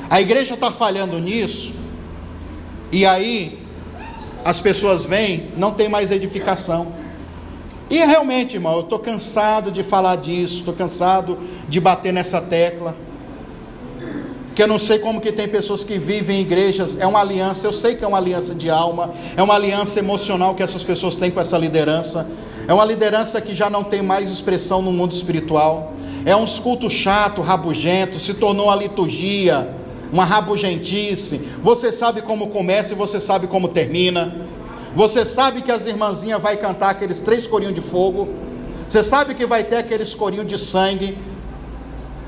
A igreja está falhando nisso, e aí as pessoas vêm, não tem mais edificação. E realmente, irmão, eu estou cansado de falar disso, estou cansado de bater nessa tecla, que eu não sei como que tem pessoas que vivem em igrejas, é uma aliança, eu sei que é uma aliança de alma, é uma aliança emocional que essas pessoas têm com essa liderança, é uma liderança que já não tem mais expressão no mundo espiritual, é uns cultos chato, rabugento, se tornou uma liturgia, uma rabugentice. Você sabe como começa e você sabe como termina. Você sabe que as irmãzinhas vai cantar aqueles 3 corinhos de fogo. Você sabe que vai ter aqueles corinhos de sangue.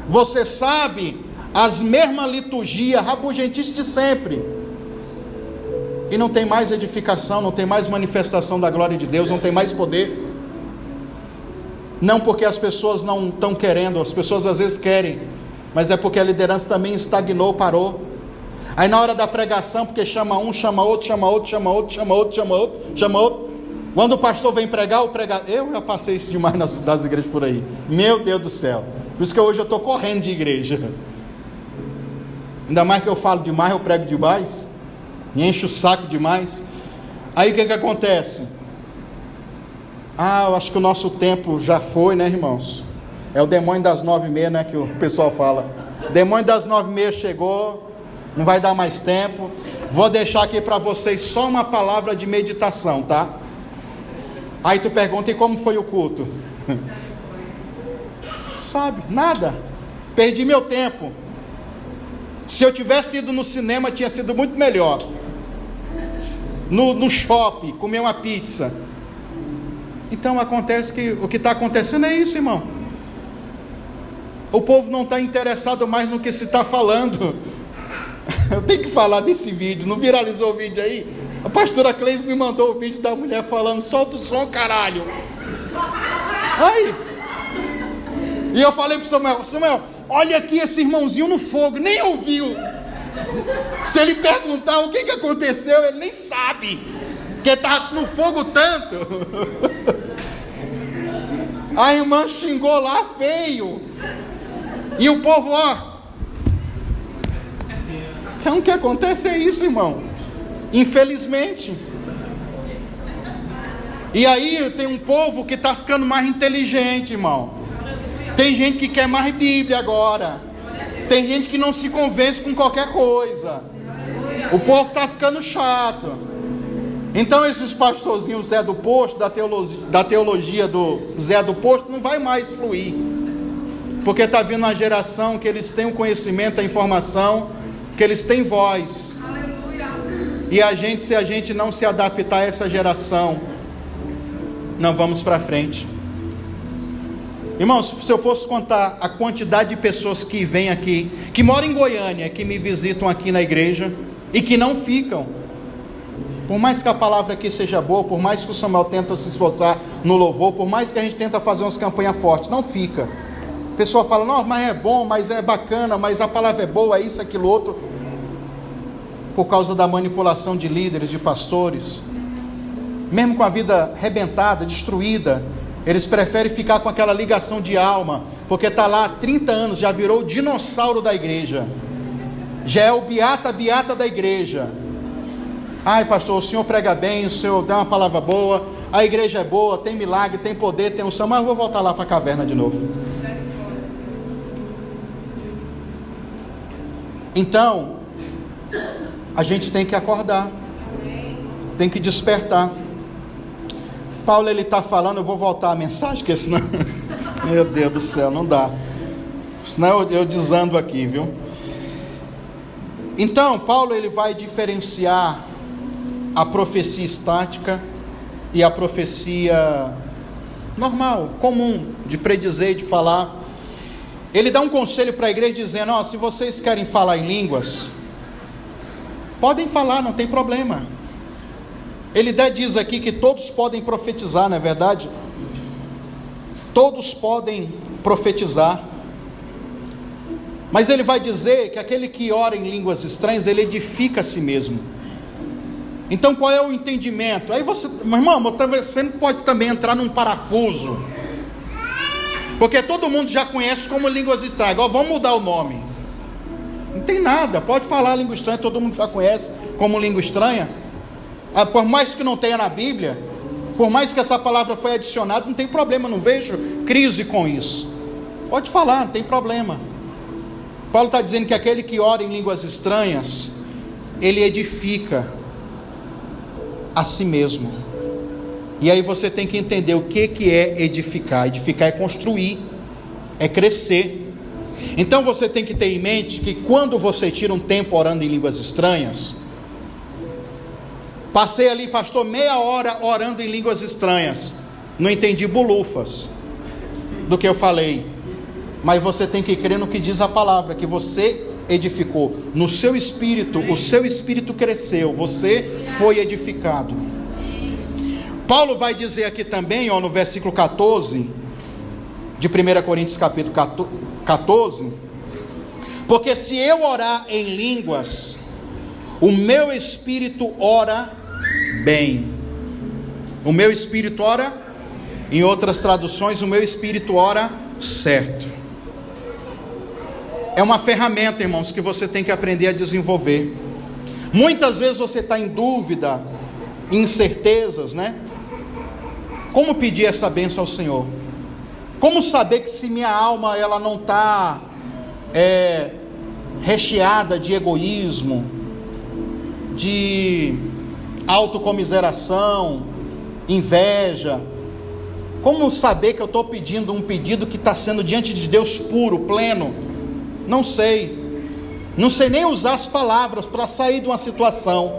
Você sabe as mesmas liturgias, rabugentice de sempre. E não tem mais edificação, não tem mais manifestação da glória de Deus, não tem mais poder. Não porque as pessoas não estão querendo, as pessoas às vezes querem, mas é porque a liderança também estagnou, parou. Aí na hora da pregação, porque chama um, chama outro, chama outro, chama outro, chama outro, chama outro, chama outro. Quando o pastor vem pregar, o pregador... Eu já passei isso demais das igrejas por aí. Meu Deus do céu. Por isso que hoje eu estou correndo de igreja. Ainda mais que eu falo demais, eu prego demais, me encho o saco demais. Aí o que acontece? Eu acho que o nosso tempo já foi, né, irmãos? É o demônio das 9h30, né, que o pessoal fala. Demônio das 9h30 chegou, não vai dar mais tempo. Vou deixar aqui para vocês só uma palavra de meditação, tá? Aí tu pergunta: e como foi o culto? Sabe, nada. Perdi meu tempo. Se eu tivesse ido no cinema, tinha sido muito melhor. No shopping, comer uma pizza. Então acontece que o que está acontecendo é isso, irmão. O povo não está interessado mais no que se está falando. Eu tenho que falar desse vídeo. Não viralizou o vídeo aí? A pastora Cleise me mandou o vídeo da mulher falando: solta o som, caralho. Aí. E eu falei para o Samuel, olha aqui esse irmãozinho no fogo, nem ouviu. Se ele perguntar o que aconteceu, ele nem sabe, porque está no fogo tanto. A irmã xingou lá feio. E o povo, Então o que acontece é isso, irmão. Infelizmente. E aí tem um povo que está ficando mais inteligente, irmão. Tem gente que quer mais Bíblia agora. Tem gente que não se convence com qualquer coisa. O povo está ficando chato. Então esses pastorzinhos Zé do Posto, da teologia do Zé do Posto, não vai mais fluir. Porque está vindo uma geração que eles têm o conhecimento, a informação, que eles têm voz. E a gente, se a gente não se adaptar a essa geração, não vamos para frente. Irmãos, se eu fosse contar a quantidade de pessoas que vêm aqui, que moram em Goiânia, que me visitam aqui na igreja e que não ficam, por mais que a palavra aqui seja boa, por mais que o Samuel tenta se esforçar no louvor, por mais que a gente tenta fazer umas campanhas fortes, não fica. A pessoa fala, não, mas é bom, mas é bacana, mas a palavra é boa, é isso, aquilo, outro. Por causa da manipulação de líderes, de pastores, mesmo com a vida arrebentada, destruída, eles preferem ficar com aquela ligação de alma, porque está lá há 30 anos, já virou o dinossauro da igreja, já é o beata da igreja. Ai pastor, o senhor prega bem, o senhor dá uma palavra boa, a igreja é boa, tem milagre, tem poder, tem unção, mas eu vou voltar lá para a caverna de novo. Então, a gente tem que acordar, tem que despertar. Paulo, ele está falando, eu vou voltar a mensagem, porque senão, meu Deus do céu, não dá, senão eu desando aqui, viu? Então, Paulo, ele vai diferenciar a profecia estática e a profecia normal, comum, de predizer e de falar. Ele dá um conselho para a igreja dizendo, ó, se vocês querem falar em línguas, podem falar, não tem problema. Ele diz aqui que todos podem profetizar, não é verdade? Todos podem profetizar. Mas ele vai dizer que aquele que ora em línguas estranhas, ele edifica a si mesmo. Então qual é o entendimento? Aí você, meu irmão, você não pode também entrar num parafuso, porque todo mundo já conhece como línguas estranhas. Agora vamos mudar o nome. Não tem nada, pode falar língua estranha, todo mundo já conhece como língua estranha. Por mais que não tenha na Bíblia, por mais que essa palavra foi adicionada, não tem problema, não vejo crise com isso. Pode falar, não tem problema. Paulo está dizendo que aquele que ora em línguas estranhas, ele edifica a si mesmo. E aí você tem que entender o que é edificar. Edificar é construir, é crescer. Então você tem que ter em mente que quando você tira um tempo orando em línguas estranhas, passei ali, pastor, meia hora orando em línguas estranhas, não entendi bolufas do que eu falei, mas você tem que crer no que diz a palavra, que você edificou no seu espírito, o seu espírito cresceu, você foi edificado. Paulo vai dizer aqui também, ó, no versículo 14 de 1 Coríntios capítulo 14, porque se eu orar em línguas, o meu espírito ora bem. O meu espírito ora, em outras traduções, o meu espírito ora certo. É uma ferramenta, irmãos, que você tem que aprender a desenvolver. Muitas vezes você está em dúvida, incertezas, né? Como pedir essa bênção ao Senhor? Como saber que se minha alma ela não está recheada de egoísmo, de autocomiseração, inveja? Como saber que eu estou pedindo um pedido que está sendo diante de Deus puro, pleno? Não sei nem usar as palavras para sair de uma situação,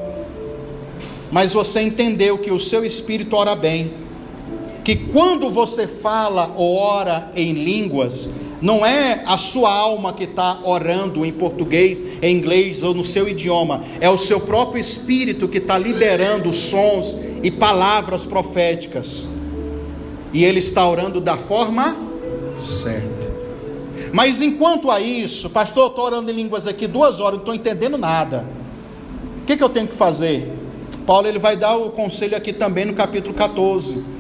mas você entendeu que o seu espírito ora bem, que quando você fala ou ora em línguas, não é a sua alma que está orando em português, em inglês ou no seu idioma, é o seu próprio espírito que está liberando sons e palavras proféticas, e ele está orando da forma certa. Mas enquanto a isso, pastor, eu estou orando em línguas aqui 2 horas, não estou entendendo nada, o que eu tenho que fazer? Paulo ele vai dar o conselho aqui também no capítulo 14,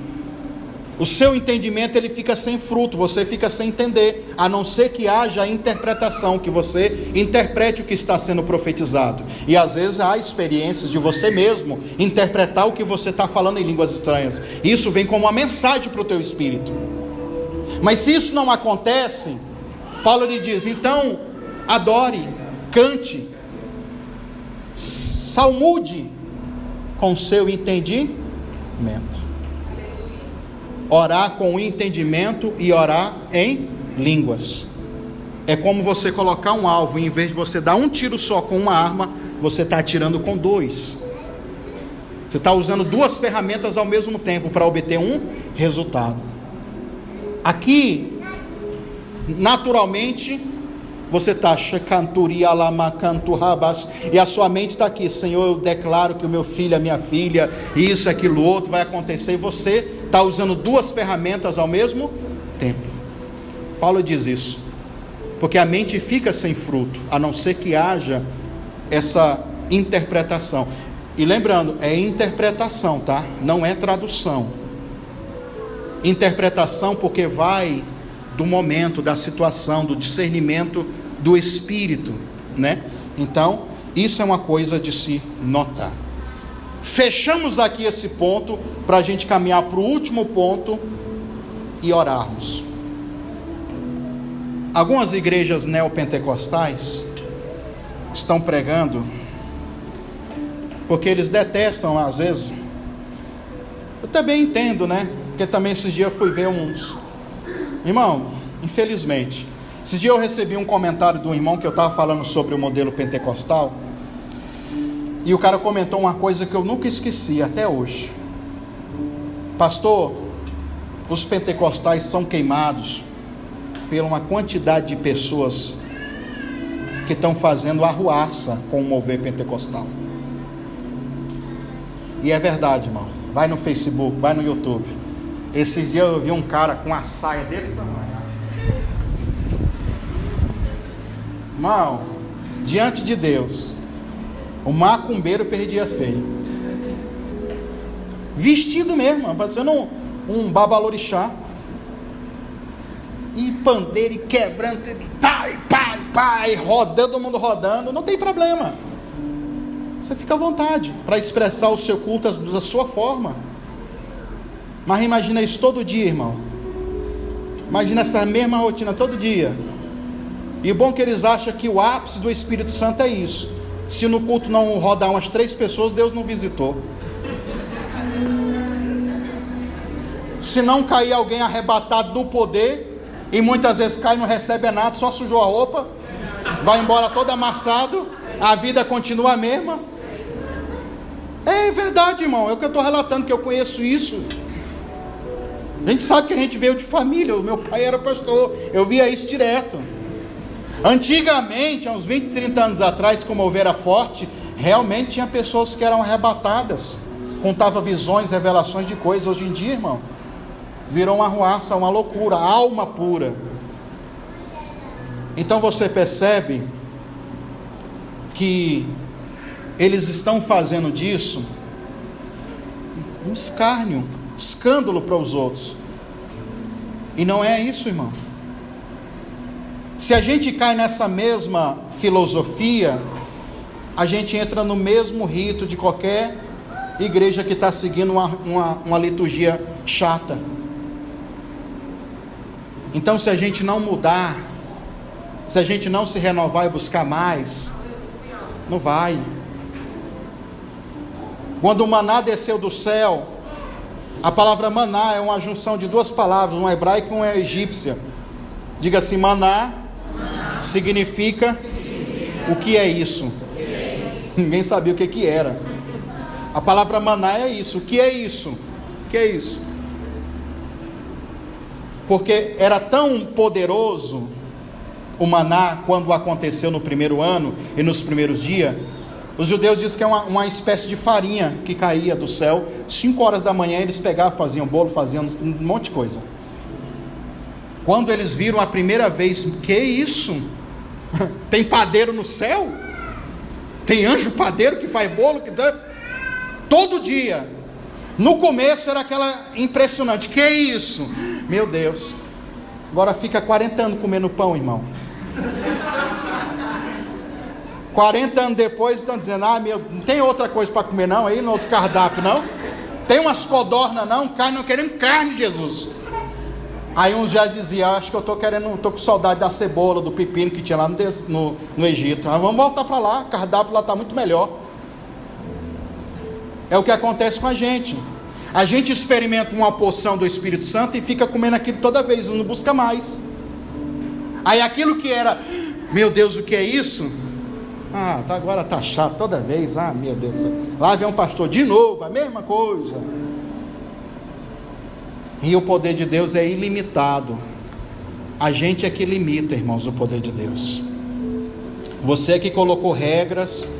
o seu entendimento ele fica sem fruto, você fica sem entender, a não ser que haja a interpretação, que você interprete o que está sendo profetizado. E às vezes há experiências de você mesmo interpretar o que você está falando em línguas estranhas. Isso vem como uma mensagem para o teu espírito. Mas se isso não acontece, Paulo lhe diz: então adore, cante, salmude com o seu entendimento. Orar com entendimento e orar em línguas. É como você colocar um alvo, em vez de você dar um tiro só com uma arma, você está atirando com dois. Você está usando duas ferramentas ao mesmo tempo para obter um resultado. Aqui, naturalmente, você está e a sua mente está aqui: Senhor, eu declaro que o meu filho, a minha filha, isso, aquilo, outro vai acontecer, e você está usando duas ferramentas ao mesmo tempo. Paulo diz isso, porque a mente fica sem fruto, a não ser que haja essa interpretação. E lembrando, é interpretação, tá? Não é tradução. Interpretação porque vai do momento, da situação, do discernimento do Espírito, né? Então, isso é uma coisa de se notar. Fechamos aqui esse ponto para a gente caminhar para o último ponto e orarmos. Algumas igrejas neopentecostais estão pregando, porque eles detestam às vezes. Eu também entendo, né? Porque também esses dias eu fui ver uns... Irmão, infelizmente, esses dias eu recebi um comentário de um irmão que eu estava falando sobre o modelo pentecostal. E o cara comentou uma coisa que eu nunca esqueci até hoje. Pastor, os pentecostais são queimados por uma quantidade de pessoas que estão fazendo arruaça com o mover pentecostal. E é verdade, irmão. Vai no Facebook, vai no YouTube. Esses dias eu vi um cara com uma saia desse tamanho. Irmão, diante de Deus, o macumbeiro perdia feio. Vestido mesmo, parecendo um babalorixá. E pandeiro, e quebrando, pai, rodando, todo mundo rodando. Não tem problema. Você fica à vontade para expressar o seu culto da sua forma. Mas imagina isso todo dia, irmão. Imagina essa mesma rotina todo dia. E o bom é que eles acham que o ápice do Espírito Santo é isso. Se no culto não rodar umas 3 pessoas, Deus não visitou. Se não cair alguém arrebatado do poder, e muitas vezes cai e não recebe nada, só sujou a roupa, vai embora todo amassado, a vida continua a mesma. É verdade, irmão, é o que eu estou relatando, que eu conheço isso. A gente sabe que a gente veio de família, o meu pai era pastor, eu via isso direto. Antigamente, há uns 20, 30 anos atrás, como o mover era forte, realmente tinha pessoas que eram arrebatadas, contava visões, revelações de coisas. Hoje em dia, irmão, virou uma arruaça, uma loucura, alma pura. Então você percebe que eles estão fazendo disso um escárnio, escândalo para os outros. E não é isso, irmão. Se a gente cai nessa mesma filosofia, a gente entra no mesmo rito de qualquer igreja que está seguindo uma liturgia chata. Então, se a gente não mudar, se a gente não se renovar e buscar mais, não vai. Quando o maná desceu do céu, a palavra maná é uma junção de 2 palavras, uma hebraica e uma egípcia. Diga assim: maná significa o que é isso? Ninguém sabia o que era. A palavra maná é isso. O que é isso? O que é isso? Porque era tão poderoso o maná quando aconteceu no primeiro ano e nos primeiros dias. Os judeus dizem que é uma espécie de farinha que caía do céu. 5 horas da manhã eles pegavam, faziam bolo, faziam um monte de coisa. Quando eles viram a primeira vez, que isso? Tem padeiro no céu? Tem anjo padeiro que faz bolo? Todo dia. No começo era aquela impressionante, que é isso? Meu Deus, agora fica 40 anos comendo pão, irmão. 40 anos depois estão dizendo, não tem outra coisa para comer não, aí no outro cardápio não, tem umas codornas não, carne, não querendo carne, Jesus. Aí uns já diziam, acho que eu estou com saudade da cebola, do pepino que tinha lá no Egito. Vamos voltar para lá, o cardápio lá está muito melhor. É o que acontece com a gente. A gente experimenta uma porção do Espírito Santo e fica comendo aquilo toda vez, não busca mais. Aí aquilo que era, meu Deus, o que é isso? Agora está chato toda vez, meu Deus. Lá vem um pastor de novo, a mesma coisa. E o poder de Deus é ilimitado. A gente é que limita, irmãos, o poder de Deus. Você é que colocou regras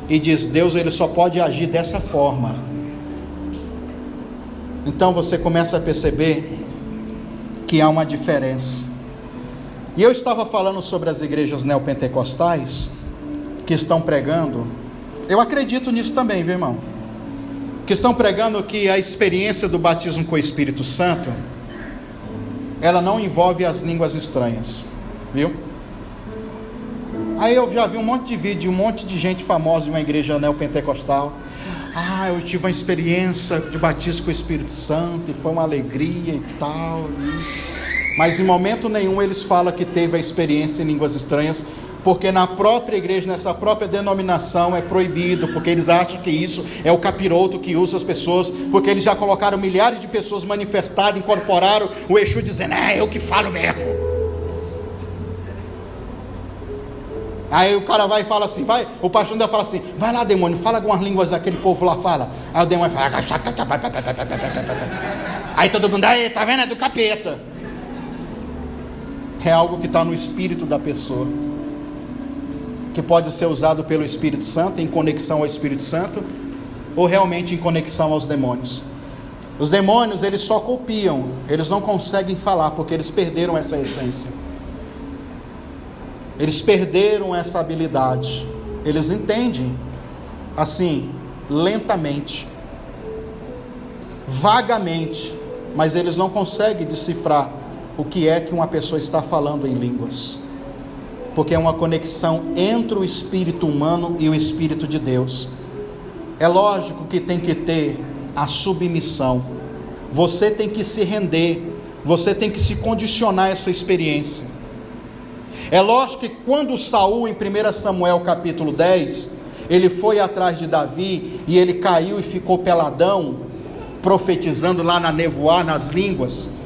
e diz, Deus ele só pode agir dessa forma. Então você começa a perceber que há uma diferença. E eu estava falando sobre as igrejas neopentecostais que estão pregando, eu acredito nisso também, viu, irmão? Que estão pregando que a experiência do batismo com o Espírito Santo, ela não envolve as línguas estranhas, viu? Aí eu já vi um monte de vídeo, um monte de gente famosa de uma igreja neopentecostal. Eu tive uma experiência de batismo com o Espírito Santo, e foi uma alegria e tal, isso. Mas em momento nenhum eles falam que teve a experiência em línguas estranhas, porque na própria igreja, nessa própria denominação é proibido, porque eles acham que isso é o capiroto que usa as pessoas, porque eles já colocaram milhares de pessoas manifestadas, incorporaram o Exu dizendo, eu que falo mesmo. Aí o cara vai e fala assim, o pastor ainda fala assim, vai lá demônio, fala algumas línguas daquele povo lá, fala. Aí o demônio fala, aí todo mundo, aí tá vendo, é do capeta. É algo que está no espírito da pessoa, que pode ser usado pelo Espírito Santo, em conexão ao Espírito Santo, ou realmente em conexão aos demônios. Os demônios, eles só copiam, eles não conseguem falar, porque eles perderam essa essência. Eles perderam essa habilidade. Eles entendem, assim, lentamente, vagamente, mas eles não conseguem decifrar o que é que uma pessoa está falando em línguas. Porque é uma conexão entre o espírito humano e o espírito de Deus. É lógico que tem que ter a submissão. Você tem que se render. Você tem que se condicionar a essa experiência. É lógico que quando Saul, em 1 Samuel capítulo 10, ele foi atrás de Davi e ele caiu e ficou peladão, profetizando lá na nevoar, nas línguas.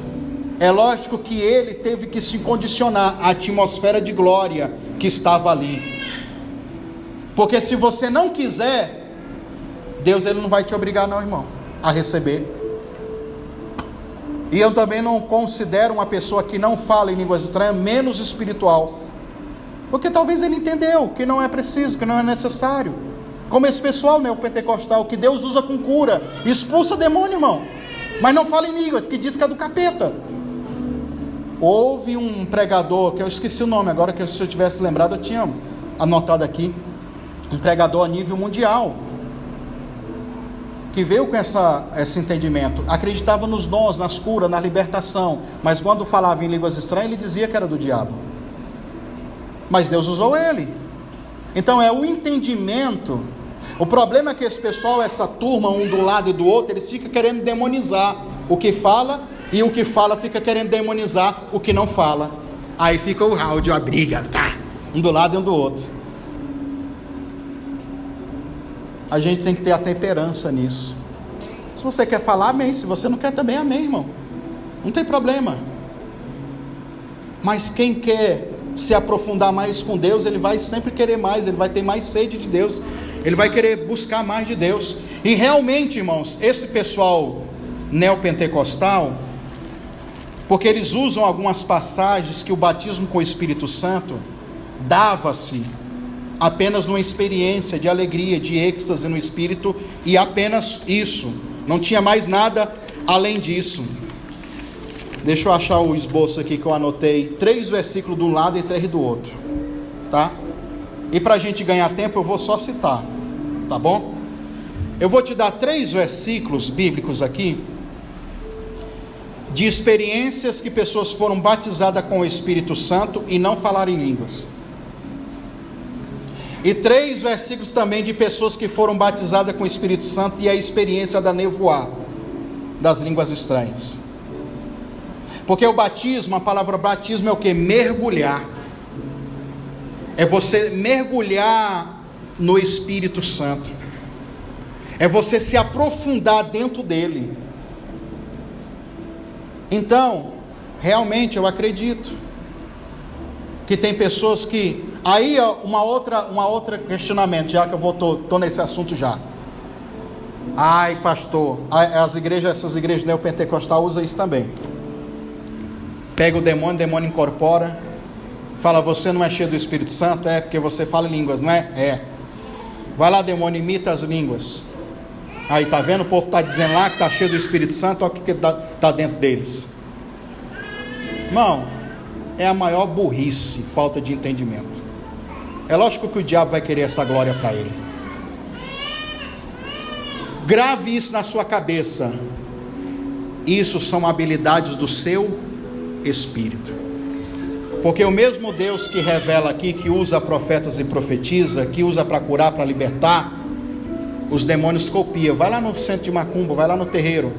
É lógico que ele teve que se condicionar à atmosfera de glória que estava ali. Porque se você não quiser, Deus ele não vai te obrigar não, irmão, a receber. E eu também não considero uma pessoa que não fala em línguas estranhas menos espiritual. Porque talvez ele entendeu que não é preciso, que não é necessário. Como esse pessoal neopentecostal que Deus usa com cura, expulsa demônio, irmão, mas não fala em línguas, que diz que é do capeta. Houve um pregador, que eu esqueci o nome agora, que se eu tivesse lembrado eu tinha anotado aqui, um pregador a nível mundial, que veio com esse entendimento, acreditava nos dons, nas curas, na libertação, mas quando falava em línguas estranhas, ele dizia que era do diabo. Mas Deus usou ele. Então é o entendimento. O problema é que esse pessoal, essa turma, um do lado e do outro, eles ficam querendo demonizar o que fala, e o que fala fica querendo demonizar o que não fala. Aí fica o áudio, a briga, tá? Um do lado e um do outro. A gente tem que ter a temperança nisso. Se você quer falar, amém. Se você não quer também, amém, irmão. Não tem problema. Mas quem quer se aprofundar mais com Deus, ele vai sempre querer mais, ele vai ter mais sede de Deus, ele vai querer buscar mais de Deus. E realmente, irmãos, esse pessoal neopentecostal, porque eles usam algumas passagens que o batismo com o Espírito Santo dava-se apenas numa experiência de alegria, de êxtase no Espírito, e apenas isso, não tinha mais nada além disso. Deixa eu achar o esboço aqui que eu anotei, 3 versículos de um lado e 3 do outro, tá? E para a gente ganhar tempo eu vou só citar, tá bom? Eu vou te dar 3 versículos bíblicos aqui, de experiências que pessoas foram batizadas com o Espírito Santo e não falaram em línguas. E 3 versículos também de pessoas que foram batizadas com o Espírito Santo e a experiência da nevoar, das línguas estranhas. Porque o batismo, a palavra batismo é o que? Mergulhar. É você mergulhar no Espírito Santo. É você se aprofundar dentro dele. Então, realmente eu acredito que tem pessoas que... Aí uma outra questionamento, já que eu estou nesse assunto já. Ai, pastor, essas igrejas neopentecostais usam isso também. Pega o demônio incorpora, fala, você não é cheio do Espírito Santo? É, porque você fala em línguas, não é? É. Vai lá, demônio, imita as línguas. Aí, tá vendo? O povo está dizendo lá que está cheio do Espírito Santo, olha o que está dentro deles. Irmão, é a maior burrice, falta de entendimento. É lógico que o diabo vai querer essa glória para ele. Grave isso na sua cabeça. Isso são habilidades do seu espírito. Porque o mesmo Deus que revela aqui, que usa profetas e profetiza, que usa para curar, para libertar, os demônios copiam. Vai lá no centro de macumba, vai lá no terreiro.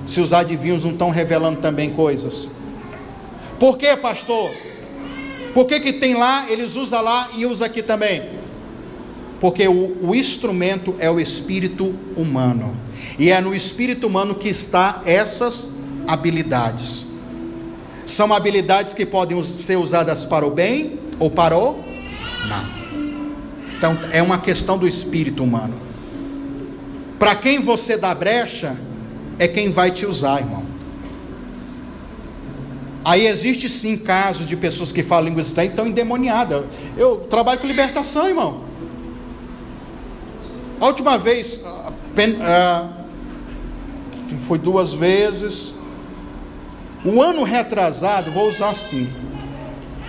Se os adivinhos não estão revelando também coisas. Por que, pastor? Por que tem lá, eles usam lá e usam aqui também? Porque o instrumento é o espírito humano. E é no espírito humano que está essas habilidades. São habilidades que podem ser usadas para o bem ou para o mal. Então é uma questão do espírito humano. Para quem você dá brecha, é quem vai te usar, irmão. Aí existe sim casos de pessoas que falam línguas estranhas e estão endemoniadas. Eu trabalho com libertação, irmão. A última vez, foi 2 vezes. Um ano retrasado, vou usar assim.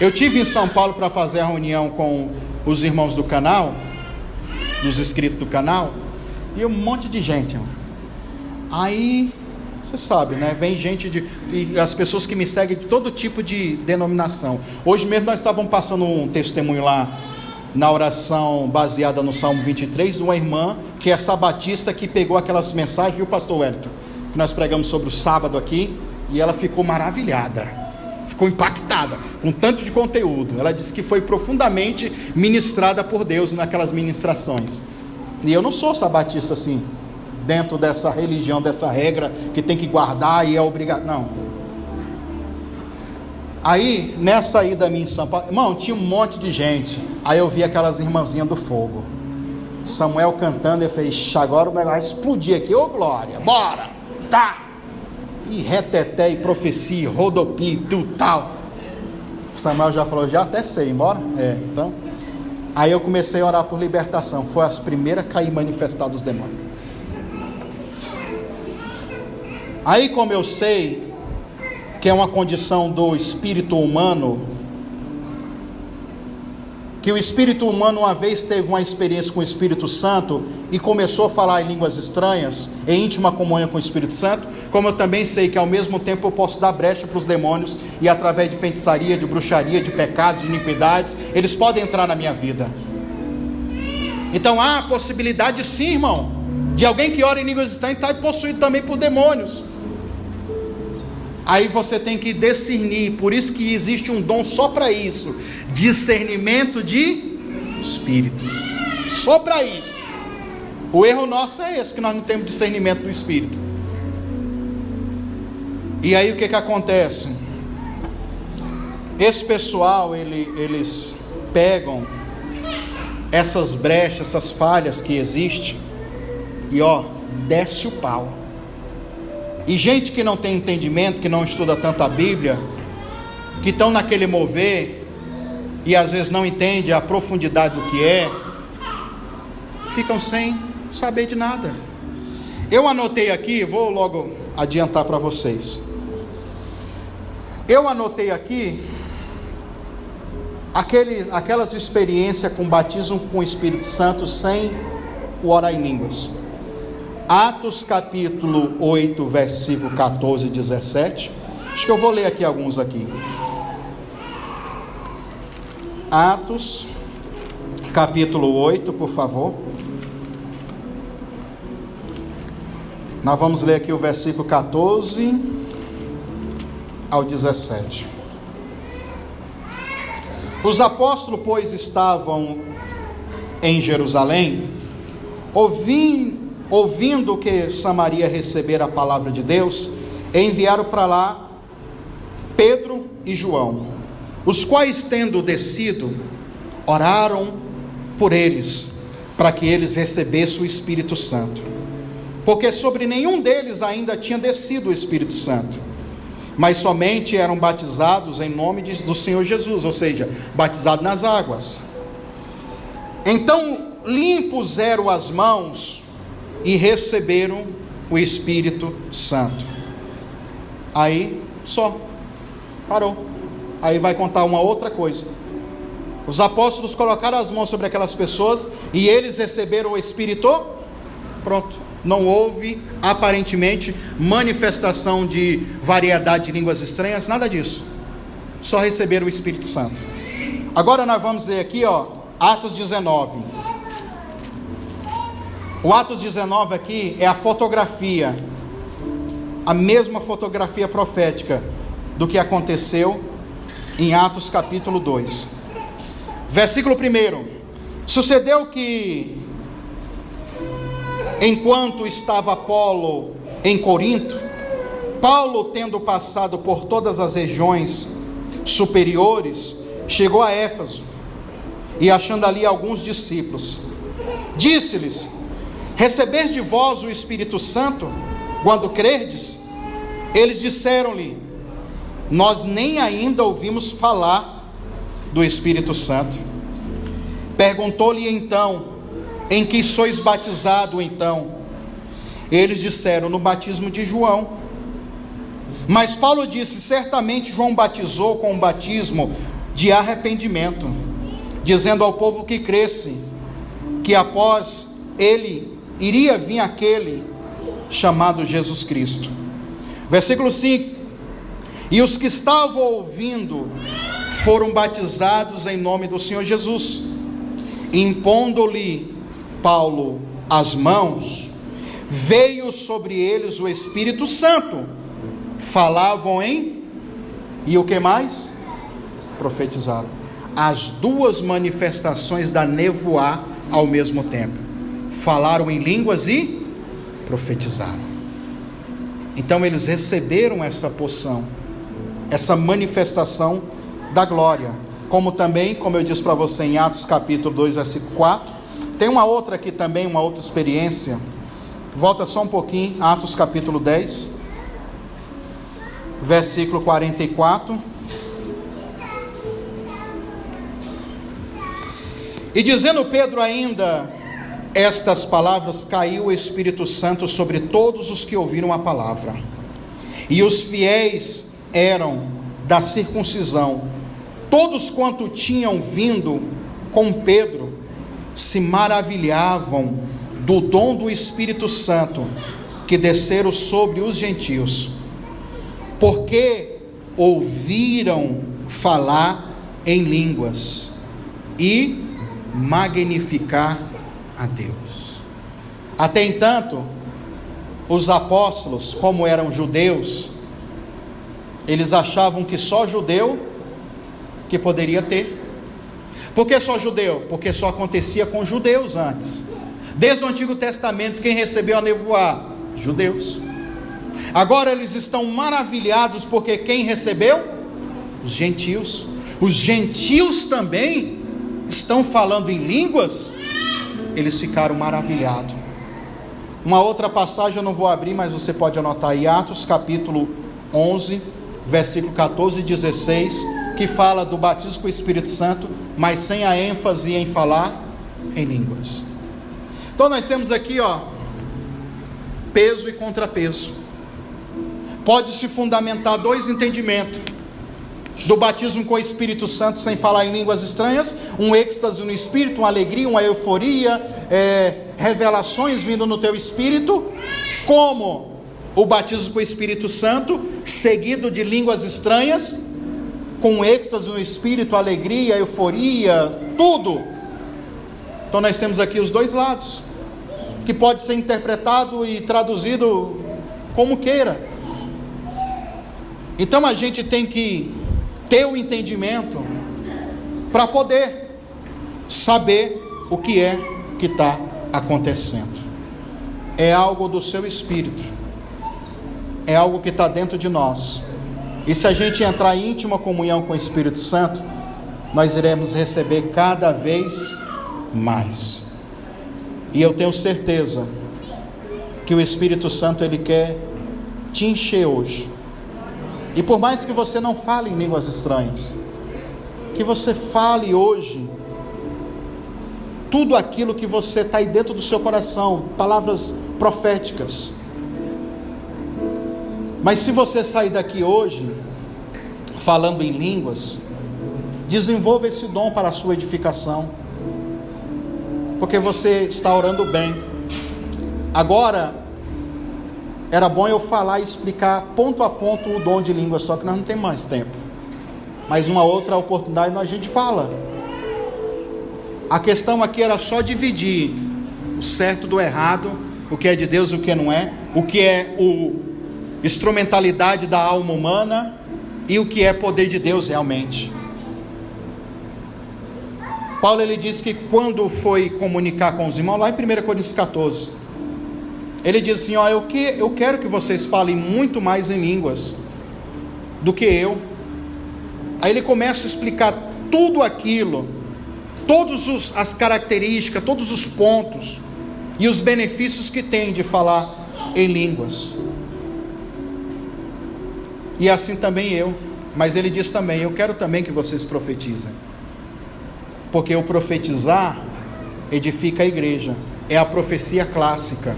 Eu tive em São Paulo para fazer a reunião com os irmãos do canal, dos inscritos do canal, e um monte de gente, irmão. Aí, você sabe, né? Vem gente e as pessoas que me seguem de todo tipo de denominação. Hoje mesmo nós estávamos passando um testemunho lá na oração baseada no Salmo 23, de uma irmã que é sabatista, que pegou aquelas mensagens, viu, pastor Wellington, que nós pregamos sobre o sábado aqui, e ela ficou maravilhada, ficou impactada com tanto de conteúdo. Ela disse que foi profundamente ministrada por Deus naquelas ministrações. E eu não sou sabatista assim, dentro dessa religião, dessa regra que tem que guardar e é obrigado, não. Aí, nessa ida minha em São Paulo, irmão, tinha um monte de gente. Aí eu vi aquelas irmãzinhas do fogo, Samuel cantando, eu falei, agora o negócio vai explodir aqui, ô glória, bora, tá, e reteté, e profecia, rodopia, tudo tal. Samuel já falou, já até sei, embora? Então, aí eu comecei a orar por libertação, foi as primeiras a cair manifestadas dos demônios. Aí, como eu sei que é uma condição do espírito humano, que o espírito humano uma vez teve uma experiência com o Espírito Santo e começou a falar em línguas estranhas, em íntima comunhão com o Espírito Santo, como eu também sei que ao mesmo tempo eu posso dar brecha para os demônios, e através de feitiçaria, de bruxaria, de pecados, de iniquidades, eles podem entrar na minha vida. Então há a possibilidade sim, irmão, de alguém que ora em línguas estranhas estar possuído também por demônios. Aí você tem que discernir, por isso que existe um dom só para isso, discernimento de espíritos, só para isso. O erro nosso é esse, que nós não temos discernimento do espírito. E aí o que acontece? Esse pessoal, eles pegam essas brechas, essas falhas que existem, e desce o pau. E gente que não tem entendimento, que não estuda tanto a Bíblia, que estão naquele mover, e às vezes não entende a profundidade do que é, ficam sem saber de nada. Eu anotei aqui, vou logo adiantar para vocês. Eu anotei aqui aquelas experiências com batismo com o Espírito Santo sem o orar em línguas. Atos capítulo 8, versículo 14 e 17. Acho que eu vou ler aqui alguns aqui. Atos capítulo 8, por favor. Nós vamos ler aqui o versículo 14 ao 17. Os apóstolos, pois, estavam em Jerusalém, ouvindo que Samaria recebera a palavra de Deus, enviaram para lá Pedro e João, os quais, tendo descido, oraram por eles, para que eles recebessem o Espírito Santo, porque sobre nenhum deles ainda tinha descido o Espírito Santo, mas somente eram batizados em nome do Senhor Jesus, ou seja, batizados nas águas. Então lhe impuseram as mãos e receberam o Espírito Santo. Aí só parou. Aí vai contar uma outra coisa. Os apóstolos colocaram as mãos sobre aquelas pessoas e eles receberam o Espírito. Pronto. Não houve, aparentemente, manifestação de variedade de línguas estranhas, nada disso. Só receberam o Espírito Santo. Agora nós vamos ler aqui, Atos 19. O Atos 19 aqui é a fotografia, a mesma fotografia profética do que aconteceu em Atos capítulo 2. Versículo 1. Sucedeu que, enquanto estava Apolo em Corinto, Paulo, tendo passado por todas as regiões superiores, chegou a Éfeso, e achando ali alguns discípulos, disse-lhes: receber de vós o Espírito Santo, quando crerdes? Eles disseram-lhe: nós nem ainda ouvimos falar do Espírito Santo. Perguntou-lhe então: em que sois batizado então? Eles disseram: no batismo de João. Mas Paulo disse: certamente João batizou com um batismo de arrependimento, dizendo ao povo que cresce, que após ele iria vir aquele chamado Jesus Cristo. Versículo 5: e os que estavam ouvindo foram batizados em nome do Senhor Jesus. Impondo-lhe Paulo as mãos, veio sobre eles o Espírito Santo, falavam e o que mais? Profetizaram. As duas manifestações da nevoá ao mesmo tempo, falaram em línguas e profetizaram. Então eles receberam essa porção, essa manifestação da glória, como também, como eu disse para você em Atos capítulo 2, versículo 4, tem uma outra aqui também, uma outra experiência. Volta só um pouquinho, Atos capítulo 10, versículo 44. E dizendo Pedro ainda estas palavras, caiu o Espírito Santo sobre todos os que ouviram a palavra. E os fiéis eram da circuncisão, todos quanto tinham vindo com Pedro, se maravilhavam do dom do Espírito Santo que desceram sobre os gentios, porque ouviram falar em línguas e magnificar a Deus. Até então, os apóstolos, como eram judeus, eles achavam que só judeu que poderia ter. Por que só judeu? Porque só acontecia com judeus antes. Desde o Antigo Testamento, quem recebeu a nevoá? Judeus. Agora eles estão maravilhados porque quem recebeu? Os gentios. Os gentios também estão falando em línguas. Eles ficaram maravilhados. Uma outra passagem eu não vou abrir, mas você pode anotar aí, Atos capítulo 11, versículo 14 e 16, que fala do batismo com o Espírito Santo, mas sem a ênfase em falar em línguas. Então nós temos aqui, peso e contrapeso. Pode se fundamentar dois entendimentos: do batismo com o Espírito Santo sem falar em línguas estranhas, um êxtase no Espírito, uma alegria, uma euforia, revelações vindo no teu espírito, como o batismo com o Espírito Santo, seguido de línguas estranhas, com êxtase no espírito, alegria, euforia, tudo. Então nós temos aqui os dois lados, que pode ser interpretado e traduzido como queira. Então a gente tem que ter o entendimento para poder saber o que é que está acontecendo. É algo do seu espírito, é algo que está dentro de nós, e se a gente entrar em íntima comunhão com o Espírito Santo, nós iremos receber cada vez mais. E eu tenho certeza que o Espírito Santo, ele quer te encher hoje. E por mais que você não fale em línguas estranhas, que você fale hoje tudo aquilo que você está aí dentro do seu coração, palavras proféticas. Mas se você sair daqui hoje falando em línguas, desenvolva esse dom para a sua edificação, porque você está orando bem. Agora, era bom eu falar e explicar ponto a ponto o dom de língua, só que nós não temos mais tempo. Mas uma outra oportunidade a gente fala. A questão aqui era só dividir o certo do errado, o que é de Deus e o que não é, o que é instrumentalidade da alma humana e o que é poder de Deus realmente. Paulo, ele diz que quando foi comunicar com os irmãos, lá em 1 Coríntios 14, ele diz assim, eu quero que vocês falem muito mais em línguas do que eu. Aí ele começa a explicar tudo aquilo, todas as características, todos os pontos e os benefícios que tem de falar em línguas. E assim também eu. Mas ele diz também, eu quero também que vocês profetizem, porque o profetizar edifica a igreja, é a profecia clássica.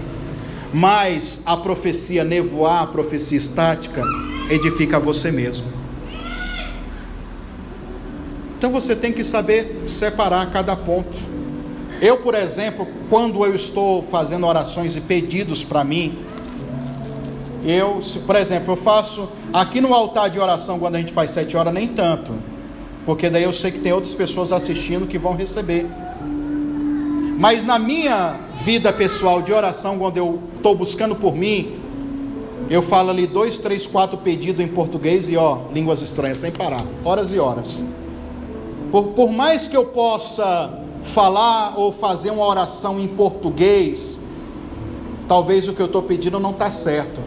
Mas a profecia nevoar, a profecia estática, edifica você mesmo. Então você tem que saber separar cada ponto. Eu, por exemplo, quando eu estou fazendo orações e pedidos para mim, por exemplo, eu faço aqui no altar de oração, quando a gente faz 7 horas, nem tanto, porque daí eu sei que tem outras pessoas assistindo que vão receber. Mas na minha vida pessoal de oração, quando eu estou buscando por mim, eu falo ali 2, 3, 4 pedidos em português e línguas estranhas, sem parar, horas e horas. Por mais que eu possa falar ou fazer uma oração em português, talvez o que eu estou pedindo não está certo,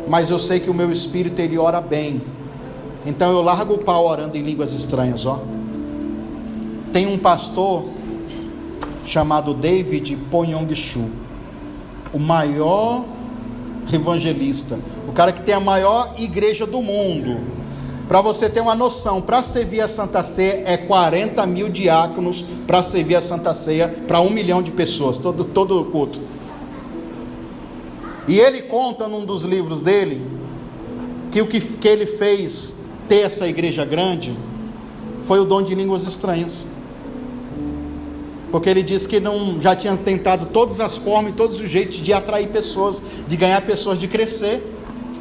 mas eu sei que o meu espírito, ele ora bem. Então eu largo o pau orando em línguas estranhas. Tem um pastor chamado David Ponyong-Shu, o maior evangelista, o cara que tem a maior igreja do mundo. Para você ter uma noção, para servir a Santa Ceia é 40 mil diáconos para servir a Santa Ceia para 1 milhão de pessoas, todo culto. E ele conta num dos livros dele que o que ele fez ter essa igreja grande foi o dom de línguas estranhas, porque ele disse que já tinha tentado todas as formas e todos os jeitos de atrair pessoas, de ganhar pessoas, de crescer.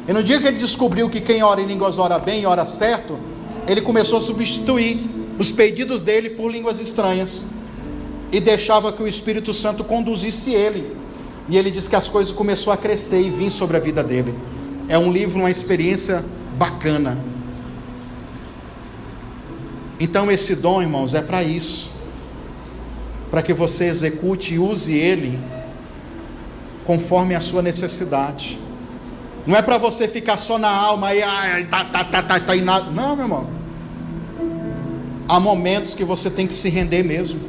E no dia que ele descobriu que quem ora em línguas ora bem, ora certo, ele começou a substituir os pedidos dele por línguas estranhas e deixava que o Espírito Santo conduzisse ele. E ele disse que as coisas começaram a crescer e vir sobre a vida dele. É um livro, uma experiência bacana. Então esse dom, irmãos, é para isso, para que você execute e use ele conforme a sua necessidade. Não é para você ficar só na alma e tá em nada. Não, meu irmão. Há momentos que você tem que se render mesmo.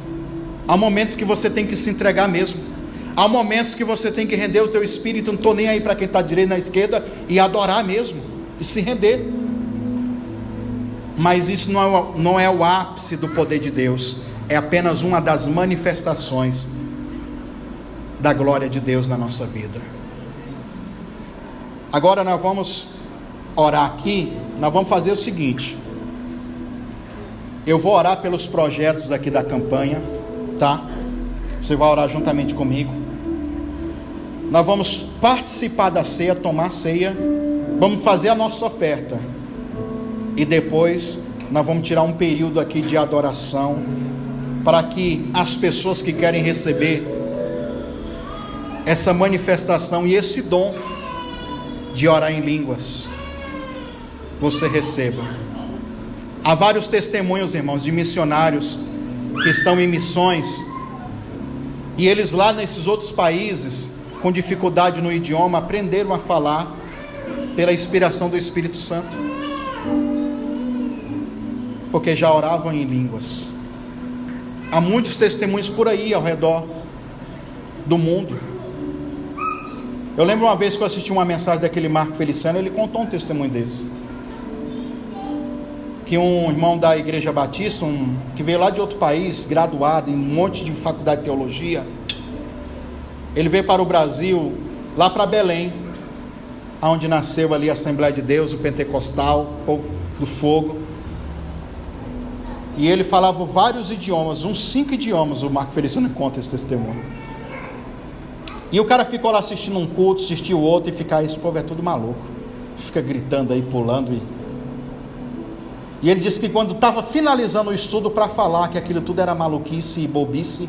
Há momentos que você tem que se entregar mesmo. Há momentos que você tem que render o teu espírito. Não estou nem aí para quem está à direita e à esquerda, e adorar mesmo, e se render. Mas isso não é o ápice do poder de Deus. É apenas uma das manifestações da glória de Deus na nossa vida. Agora nós vamos orar aqui. Nós vamos fazer o seguinte: eu vou orar pelos projetos aqui da campanha, tá? Você vai orar juntamente comigo. Nós vamos participar da ceia, tomar a ceia, vamos fazer a nossa oferta, e depois nós vamos tirar um período aqui de adoração, para que as pessoas que querem receber essa manifestação e esse dom de orar em línguas, você receba. Há vários testemunhos, irmãos, de missionários que estão em missões, e eles lá nesses outros países, com dificuldade no idioma, aprenderam a falar pela inspiração do Espírito Santo, porque já oravam em línguas. Há muitos testemunhos por aí ao redor do mundo. Eu lembro uma vez que eu assisti uma mensagem daquele Marco Feliciano, ele contou um testemunho desse, que um irmão da Igreja Batista, que veio lá de outro país, graduado em um monte de faculdade de teologia, ele veio para o Brasil, lá para Belém, onde nasceu ali a Assembleia de Deus, o Pentecostal, o povo do fogo, e ele falava vários idiomas, uns 5 idiomas, o Marco Feliciano conta esse testemunho. E o cara ficou lá assistindo um culto, assistiu outro, e fica, esse povo é tudo maluco, fica gritando aí, pulando, e ele disse que quando estava finalizando o estudo para falar que aquilo tudo era maluquice e bobice,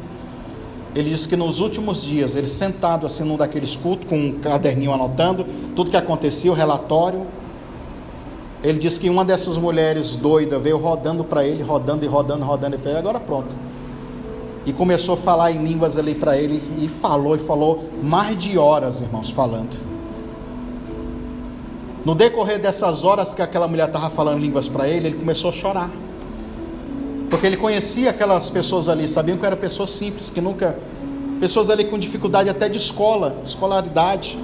ele disse que nos últimos dias, ele sentado assim num daqueles cultos, com um caderninho anotando tudo que acontecia, o relatório, ele disse que uma dessas mulheres doidas veio rodando para ele, rodando, e fez, agora pronto. E começou a falar em línguas ali para ele, e falou mais de horas, irmãos, falando. No decorrer dessas horas que aquela mulher estava falando línguas para ele, ele começou a chorar, porque ele conhecia aquelas pessoas ali, sabiam que eram pessoas simples, que nunca, pessoas ali com dificuldade até de escolaridade.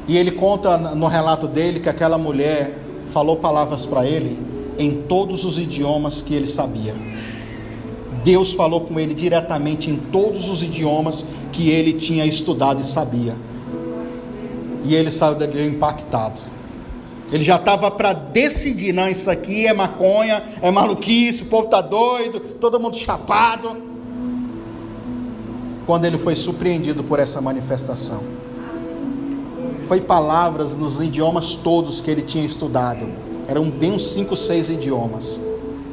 E ele conta no relato dele que aquela mulher falou palavras para ele em todos os idiomas que ele sabia. Deus falou com ele diretamente em todos os idiomas que ele tinha estudado e sabia. E ele saiu dali impactado. Ele já estava para decidir, não, isso aqui é maconha, é maluquice, o povo está doido, todo mundo chapado. Quando ele foi surpreendido por essa manifestação, foi palavras nos idiomas todos que ele tinha estudado, eram bem uns 5, 6 idiomas.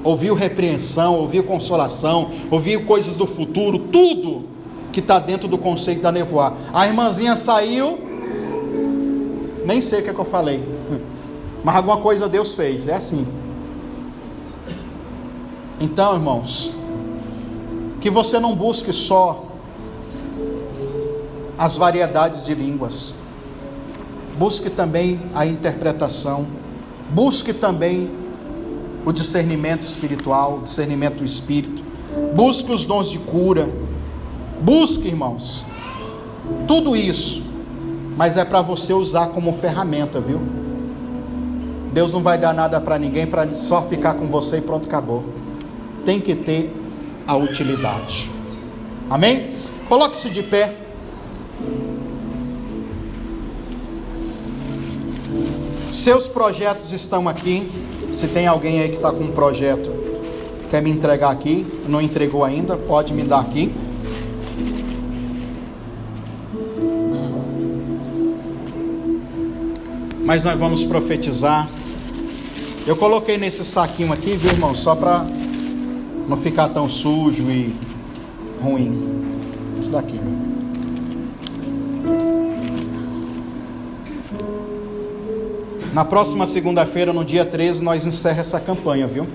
Ouviu repreensão, ouviu consolação, ouviu coisas do futuro, tudo que está dentro do conceito da nevoá. A irmãzinha saiu, nem sei o que é que eu falei, mas alguma coisa Deus fez, é assim. Então, irmãos, que você não busque só as variedades de línguas, busque também a interpretação, busque também o discernimento espiritual, o discernimento do Espírito, busque os dons de cura, busque, irmãos, tudo isso, mas é para você usar como ferramenta, viu? Deus não vai dar nada para ninguém para só ficar com você e pronto, acabou. Tem que ter a utilidade. Amém? Coloque-se de pé. Seus projetos estão aqui. Se tem alguém aí que está com um projeto, quer me entregar aqui, não entregou ainda, pode me dar aqui. Mas nós vamos profetizar. Eu coloquei nesse saquinho aqui, viu, irmão, só para não ficar tão sujo e ruim. Isso daqui. Na próxima segunda-feira, no dia 13, nós encerramos essa campanha, viu?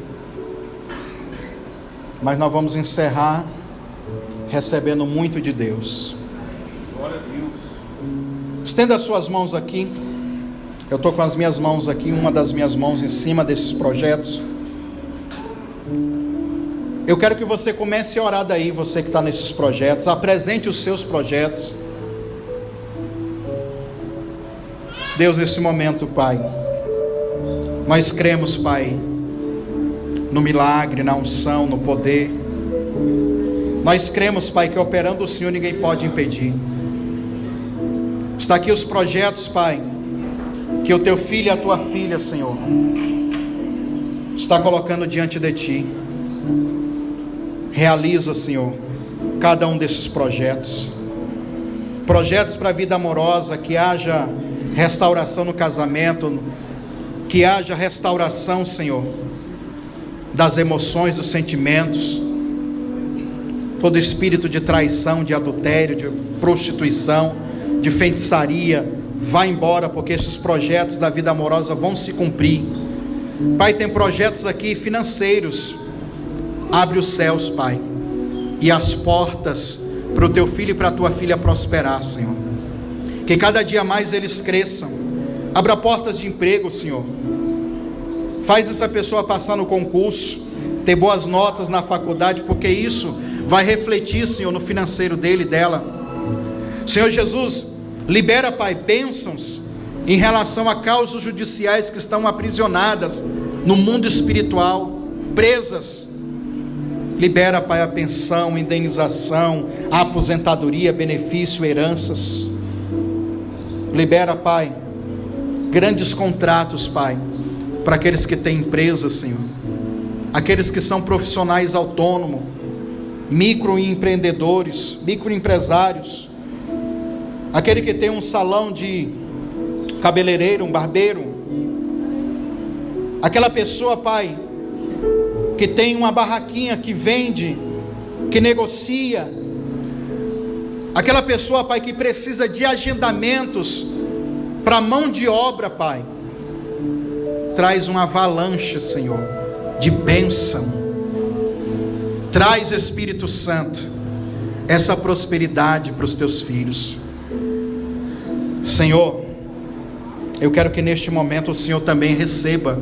Mas nós vamos encerrar recebendo muito de Deus. Glória a Deus. Estenda as suas mãos aqui. Eu estou com as minhas mãos aqui, uma das minhas mãos em cima desses projetos. Eu quero que você comece a orar daí, você que está nesses projetos. Apresente os seus projetos. Deus, nesse momento, Pai, nós cremos, Pai, no milagre, na unção, no poder. Nós cremos, Pai, que operando o Senhor ninguém pode impedir. Está aqui os projetos, Pai, que o teu filho e a tua filha, Senhor, está colocando diante de ti. Realiza, Senhor, cada um desses projetos. Projetos para a vida amorosa, que haja restauração no casamento, que haja restauração, Senhor, das emoções, dos sentimentos. Todo espírito de traição, de adultério, de prostituição, de feitiçaria, vá embora, porque esses projetos da vida amorosa vão se cumprir. Pai, tem projetos aqui financeiros. Abre os céus, Pai, e as portas para o teu filho e para a tua filha prosperar, Senhor. Que cada dia mais eles cresçam. Abra portas de emprego, Senhor. Faz essa pessoa passar no concurso, ter boas notas na faculdade, porque isso vai refletir, Senhor, no financeiro dele e dela. Senhor Jesus, libera, Pai, bênçãos em relação a causas judiciais que estão aprisionadas no mundo espiritual, presas. Libera, Pai, a pensão, indenização, a aposentadoria, benefício, heranças. Libera, Pai, grandes contratos, Pai, para aqueles que têm empresas, Senhor. Aqueles que são profissionais autônomos, microempreendedores, microempresários. Aquele que tem um salão de cabeleireiro, um barbeiro. Aquela pessoa, Pai, que tem uma barraquinha que vende, que negocia. Aquela pessoa, Pai, que precisa de agendamentos para mão de obra, Pai. Traz uma avalanche, Senhor, de bênção. Traz, Espírito Santo, essa prosperidade para os teus filhos. Senhor, eu quero que neste momento o Senhor também receba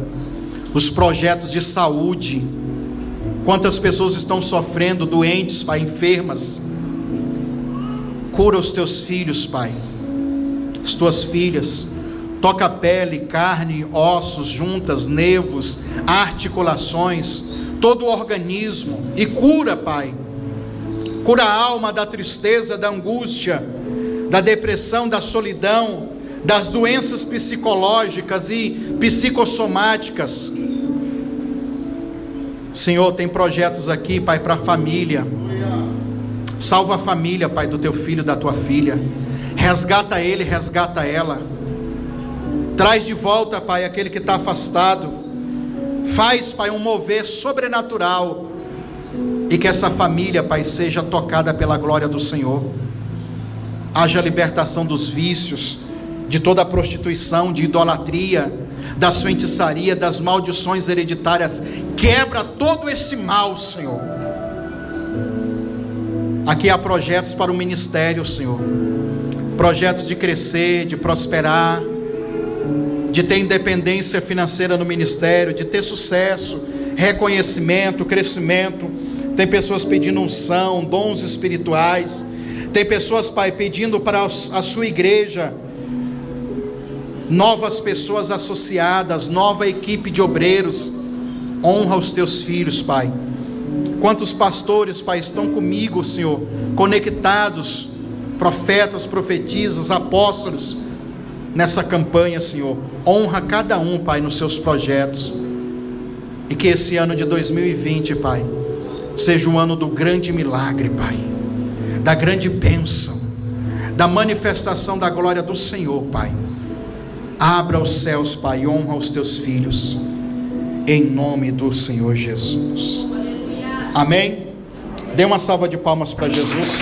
os projetos de saúde. Quantas pessoas estão sofrendo, doentes, Pai, enfermas. Cura os teus filhos, Pai, as tuas filhas. Toca a pele, carne, ossos, juntas, nervos, articulações, todo o organismo. E cura, Pai. Cura a alma da tristeza, da angústia, da depressão, da solidão, das doenças psicológicas e psicossomáticas. Senhor, tem projetos aqui, Pai, para a família. Salva a família, Pai, do teu filho, da tua filha. Resgata ele, resgata ela. Traz de volta, Pai, aquele que está afastado. Faz, Pai, um mover sobrenatural. E que essa família, Pai, seja tocada pela glória do Senhor. Haja libertação dos vícios, de toda a prostituição, de idolatria, das feitiçarias, das maldições hereditárias. Quebra todo esse mal, Senhor. Aqui há projetos para o ministério, Senhor. Projetos de crescer, de prosperar, de ter independência financeira no ministério, de ter sucesso, reconhecimento, crescimento. Tem pessoas pedindo unção, dons espirituais. Tem pessoas, Pai, pedindo para a sua igreja novas pessoas associadas, nova equipe de obreiros. Honra os teus filhos, Pai. Quantos pastores, Pai, estão comigo, Senhor, conectados, profetas, profetisas, apóstolos, nessa campanha, Senhor. Honra cada um, Pai, nos seus projetos. E que esse ano de 2020, Pai, seja um ano do grande milagre, Pai, da grande bênção, da manifestação da glória do Senhor, Pai. Abra os céus, Pai, honra os teus filhos, em nome do Senhor Jesus. Amém? Dê uma salva de palmas para Jesus.